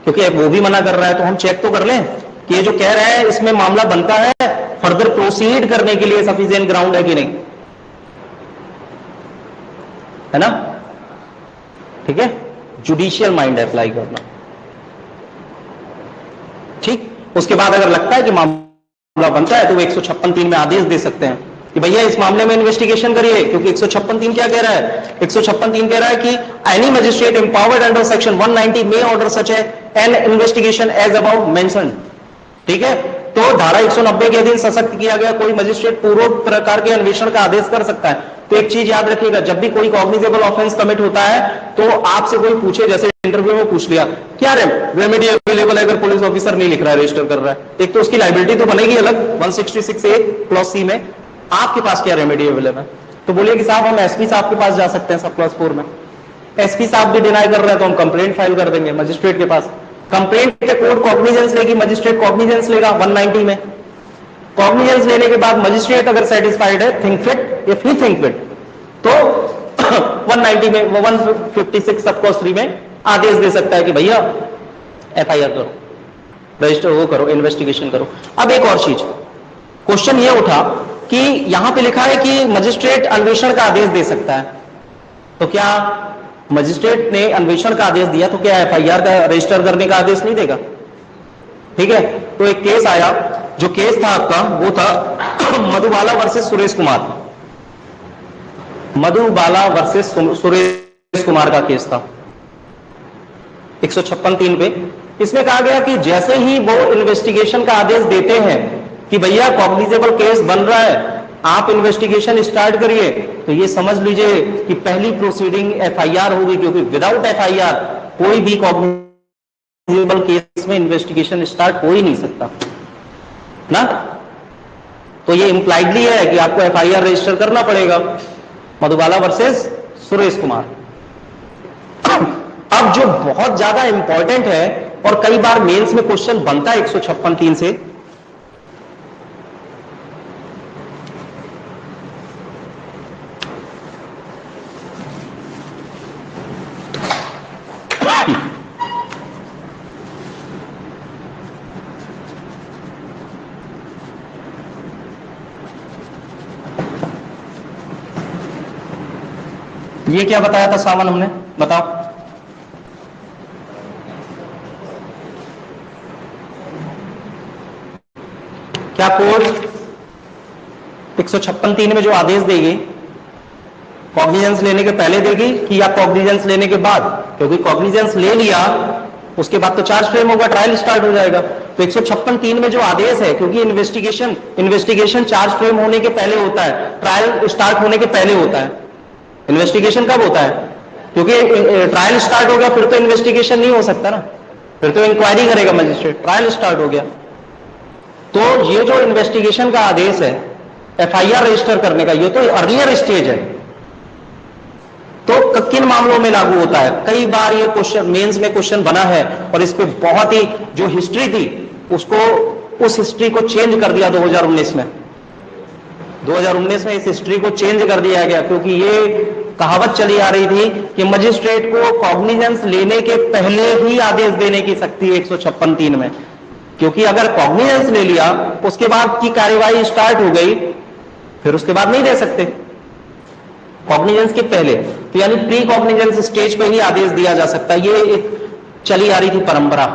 S1: क्योंकि वो भी मना कर रहा है तो हम चेक तो कर लें कि ये जो कह रहे हैं इसमें मामला बनता है, फर्दर प्रोसीड करने के लिए सफिशिएंट ग्राउंड है कि नहीं, है ना। ठीक है, जुडिशियल माइंड अप्लाई करना। ठीक, उसके बाद अगर लगता है कि मामला बनता है तो 156(3) में आदेश दे सकते हैं कि भैया इस मामले में इन्वेस्टिगेशन करिए। क्योंकि 156(3) क्या कह रहा है? 156(3) कह रहा है कि any magistrate empowered under section 190 में order such an investigation as about mentioned. ठीक है, तो धारा 190 के अधीन सशक्त किया गया कोई मजिस्ट्रेट पूर्व प्रकार के अन्वेषण का आदेश कर सकता है। तो एक चीज याद रखिएगा, जब भी कोई कॉग्निजेबल ऑफेंस कमिट होता है तो आपसे कोई पूछे, जैसे इंटरव्यू में पूछ लिया क्या रेमेडी अवेलेबल है अगर पुलिस ऑफिसर नहीं लिख रहा है, रजिस्टर कर रहा है, एक तो उसकी लाइबिलिटी तो बनेगी अलग 166A क्लॉज C में, आपके पास क्या रेमेडी अवेलेबल है? तो बोलिए कि साहब हम एसपी साहब के पास जा सकते हैं सब क्लॉज 4 में। एसपी साहब भी डिनाई कर रहे हैं तो हम कंप्लेंट फाइल कर देंगे मजिस्ट्रेट के पास। कंप्लेंट पे कोर्ट कॉग्निजेंस लेगी, मजिस्ट्रेट कॉग्निजेंस लेगा 190 में। कॉग्निजेंस लेने के बाद मजिस्ट्रेट अगर सेटिस्फाइड है, think fit, if he think fit, तो 190 में 156 सब कॉस्ट 3 में आदेश दे सकता है कि भैया एफआईआर करो, रजिस्टर वो करो, इन्वेस्टिगेशन करो। अब एक और चीज, क्वेश्चन ये उठा कि यहां पे लिखा है कि मजिस्ट्रेट अन्वेषण का आदेश दे सकता है, तो क्या मजिस्ट्रेट ने अन्वेषण का आदेश दिया तो क्या एफआईआर का रजिस्टर करने का आदेश नहीं देगा? ठीक है, तो एक केस आया, जो केस था आपका वो था मधुबाला वर्सेस सुरेश कुमार, मधुबाला वर्सेस सुरेश कुमार का केस था 156(3) पे। इसमें कहा गया कि जैसे ही वो इन्वेस्टिगेशन का आदेश देते हैं कि भैया कॉग्निजेबल केस बन रहा है, आप इन्वेस्टिगेशन स्टार्ट करिए, तो ये समझ लीजिए कि पहली प्रोसीडिंग एफआईआर होगी, क्योंकि विदाउट एफआईआर कोई भी कॉग्निजेबल केस में इन्वेस्टिगेशन स्टार्ट हो ही नहीं सकता ना। तो ये इंप्लाइडली है कि आपको एफआईआर रजिस्टर करना पड़ेगा, मधुबाला वर्सेस सुरेश कुमार। अब जो बहुत ज्यादा इंपॉर्टेंट है और कई बार मेंस में क्वेश्चन बनता है 156(3) से, ये क्या बताया था सावन हमने, बताओ? क्या कोर्ट 156(3) में जो आदेश देगी, कॉग्निजेंस लेने के पहले देगी कि या कॉग्निजेंस लेने के बाद? क्योंकि कॉग्निजेंस ले लिया उसके बाद तो चार्ज फ्रेम होगा, ट्रायल स्टार्ट हो जाएगा। तो 156(3) में जो आदेश है, क्योंकि इन्वेस्टिगेशन चार्ज फ्रेम होने के पहले होता है, ट्रायल स्टार्ट होने के पहले होता है। इन्वेस्टिगेशन कब होता है? क्योंकि ट्रायल स्टार्ट हो गया, फिर तो इन्वेस्टिगेशन नहीं हो सकता ना, फिर तो इंक्वायरी करेगा मजिस्ट्रेट, ट्रायल स्टार्ट हो गया। तो ये जो इन्वेस्टिगेशन का आदेश है एफआईआर रजिस्टर करने का, ये तो अर्लियर स्टेज है। तो किन मामलों में लागू होता है? कई बार ये क्वेश्चन मेंस में क्वेश्चन बना है और इस पे बहुत ही जो हिस्ट्री थी उसको, उस हिस्ट्री को चेंज कर दिया 2019 में। 2019 में इस हिस्ट्री को चेंज कर दिया गया, क्योंकि ये कहावत चली आ रही थी कि मजिस्ट्रेट को कॉग्निजेंस लेने के पहले ही आदेश देने की शक्ति है 156(3) में। क्योंकि अगर कॉग्निजेंस ले लिया उसके बाद की कार्यवाही स्टार्ट हो गई, फिर उसके बाद नहीं दे सकते कॉग्निजेंस के पहले, तो यानी प्री कॉग्निजेंस स्टेज पे ही आदेश दिया जा सकता है। ये एक चली आ रही थी परंपरा,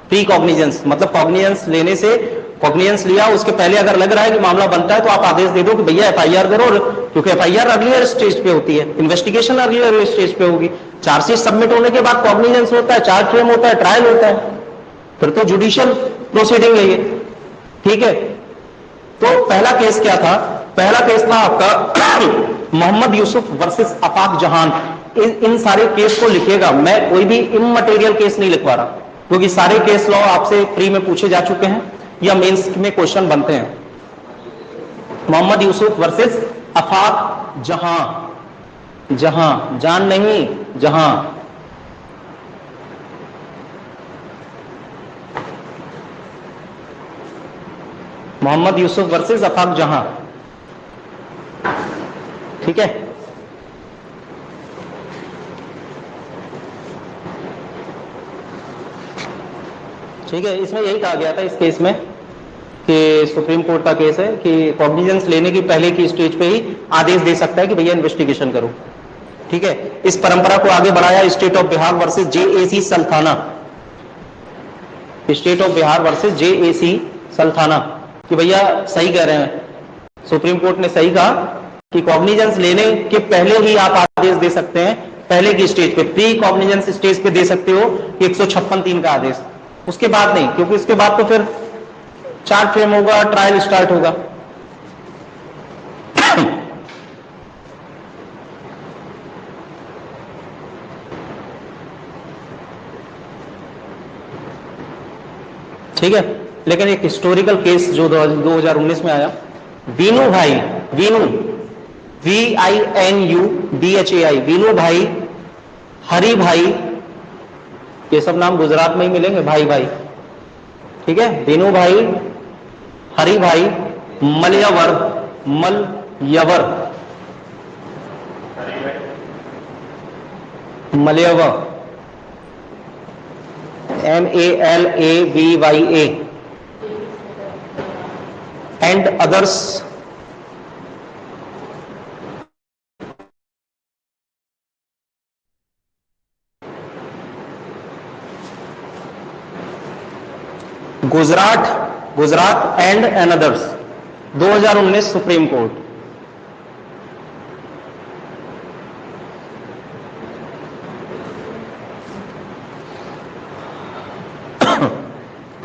S1: प्री कॉग्निजेंस मतलब कॉग्निजेंस लेने से, कॉग्निजेंस लिया उसके पहले अगर लग रहा है कि मामला बनता है तो आप आदेश दे दो कि भैया एफआईआर करो, क्योंकि एफआईआर अर्लियर स्टेज पे होती है, इन्वेस्टिगेशन अर्लियर स्टेज पे होगी, चार्जशीट सबमिट होने के बाद कॉग्निजेंस होता है, चार्ज फ्रेम होता है, ट्रायल होता है, फिर तो जुडिशियल प्रोसीडिंग है ये। ठीक है, तो पहला केस क्या था? पहला केस था आपका मोहम्मद यूसुफ वर्सेस आफाक जहान। इन सारे केस को लिखिएगा, मैं कोई भी इममटेरियल केस नहीं लिखवा रहा, क्योंकि सारे केस लॉ आपसे प्री में पूछे जा चुके हैं या मेंस में क्वेश्चन बनते हैं। मोहम्मद यूसुफ वर्सेस आफाक जहां, जहां जान नहीं जहां, मोहम्मद यूसुफ वर्सेस आफाक जहां। ठीक है, ठीक है, इसमें यही कहा गया था इस केस में कि सुप्रीम कोर्ट का केस है कि कॉग्निजेंस लेने की पहले की स्टेज पे ही आदेश दे सकता है कि भैया इन्वेस्टिगेशन करो। ठीक है, इस परंपरा को आगे बढ़ाया state of Bihar versus JAC Saldanha, state of Bihar versus JAC Saldanha, कि भैया सही कह रहे हैं, सुप्रीम कोर्ट ने सही कहा कि कॉग्निजेंस लेने के पहले ही आप आदेश दे सकते हैं, पहले की स्टेज पे, प्री कॉग्निजेंस स्टेज पे दे सकते हो 156(3) का आदेश, उसके बाद नहीं, क्योंकि उसके बाद तो फिर चार्ज फ्रेम होगा, ट्रायल स्टार्ट होगा। ठीक है, लेकिन एक हिस्टोरिकल केस जो 2019 में आया, वीनू भाई, वीनू VINUBHAI, वीनू भाई, हरि भाई, ये सब नाम गुजरात में ही मिलेंगे, भाई भाई। ठीक है, Vinu bhai Haribhai Malaviya, Malaviya, Malaviya, MALAVYA, and others Gujarat and others 2019 Supreme Court.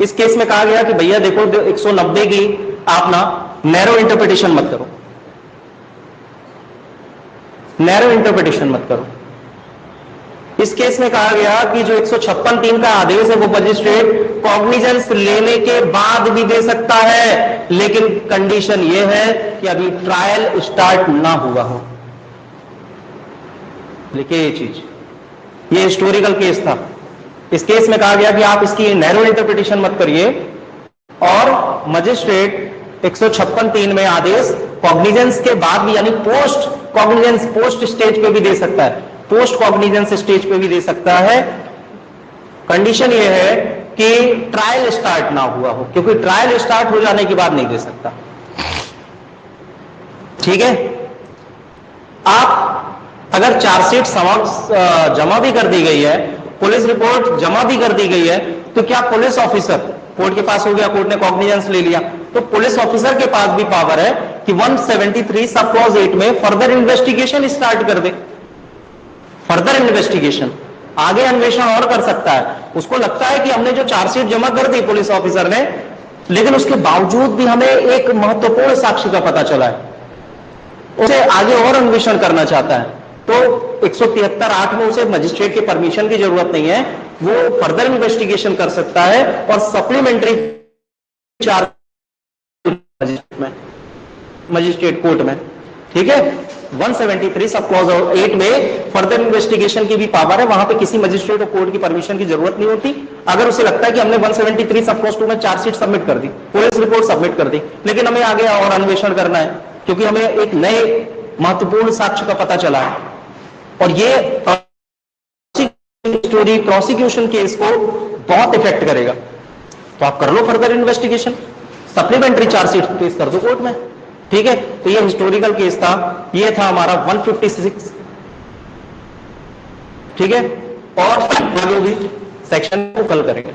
S1: इस केस में कहा गया कि भैया देखो 190 की आप ना नैरो इंटरप्रिटेशन मत करो, नैरो इंटरप्रिटेशन मत करो। इस केस में कहा गया कि जो 156(3) का आदेश है वो मजिस्ट्रेट कॉग्निजेंस लेने के बाद भी दे सकता है, लेकिन कंडीशन ये है कि अभी ट्रायल स्टार्ट ना हुआ हो। देखिए ये चीज, ये हिस्टोरिकल केस था। इस केस में कहा गया कि आप इसकी नैरो इंटरप्रिटेशन मत करिए और मजिस्ट्रेट 156(3) में आदेश कॉग्निजेंस के बाद भी, यानी पोस्ट कॉग्निजेंस, पोस्ट स्टेज पे भी दे सकता है, पोस्ट कॉग्निजेंस स्टेज पे भी दे सकता है। कंडीशन यह है कि ट्रायल स्टार्ट ना हुआ हो, क्योंकि ट्रायल स्टार्ट हो जाने के बाद नहीं दे सकता। ठीक है, आप अगर चार्जशीट जमा भी कर दी गई है, पुलिस रिपोर्ट जमा भी कर दी गई है, तो क्या पुलिस ऑफिसर, कोर्ट के पास हो गया, कोर्ट ने कॉग्निजेंस ले लिया, तो पुलिस ऑफिसर के पास भी पावर है कि 173 सब क्लॉज 8 में फर्दर इन्वेस्टिगेशन स्टार्ट कर दे। फर्दर इन्वेस्टिगेशन, आगे अन्वेषण और कर सकता है। उसको लगता है कि हमने जो चार्जशीट जमा कर दी पुलिस ऑफिसर ने, लेकिन उसके बावजूद भी हमें एक महत्वपूर्ण साक्ष्य का पता चला है, उसे आगे और अन्वेषण करना चाहता है, तो 173(8) में उसे मजिस्ट्रेट के परमिशन की जरूरत नहीं है, वो फर्दर इन्वेस्टिगेशन कर सकता है और सप्लीमेंट्री चार्ज मजिस्ट्रेट कोर्ट में। ठीक है, 173 सब क्लॉज 8 में फर्दर इन्वेस्टिगेशन की भी पावर है, वहां पे किसी मजिस्ट्रेट और कोर्ट की परमिशन की जरूरत नहीं होती। अगर उसे लगता है कि हमने 173 सब क्लॉज 2 में चार्जशीट सबमिट कर दी, पुलिस रिपोर्ट सबमिट कर दी, लेकिन हमें आगे और अन्वेषण करना है, क्योंकि हमें एक नए महत्वपूर्ण साक्ष्य का पता चला है, और ये स्टोरी प्रोसिक्यूशन केस को बहुत इफेक्ट करेगा, तो आप कर लो फर्दर इन्वेस्टिगेशन, सप्लीमेंट्री चार्जशीट पेश कर दो कोर्ट में। ठीक है, तो ये हिस्टोरिकल केस था, ये था हमारा 156। ठीक है, और आगे भी सेक्शन को कल करेंगे।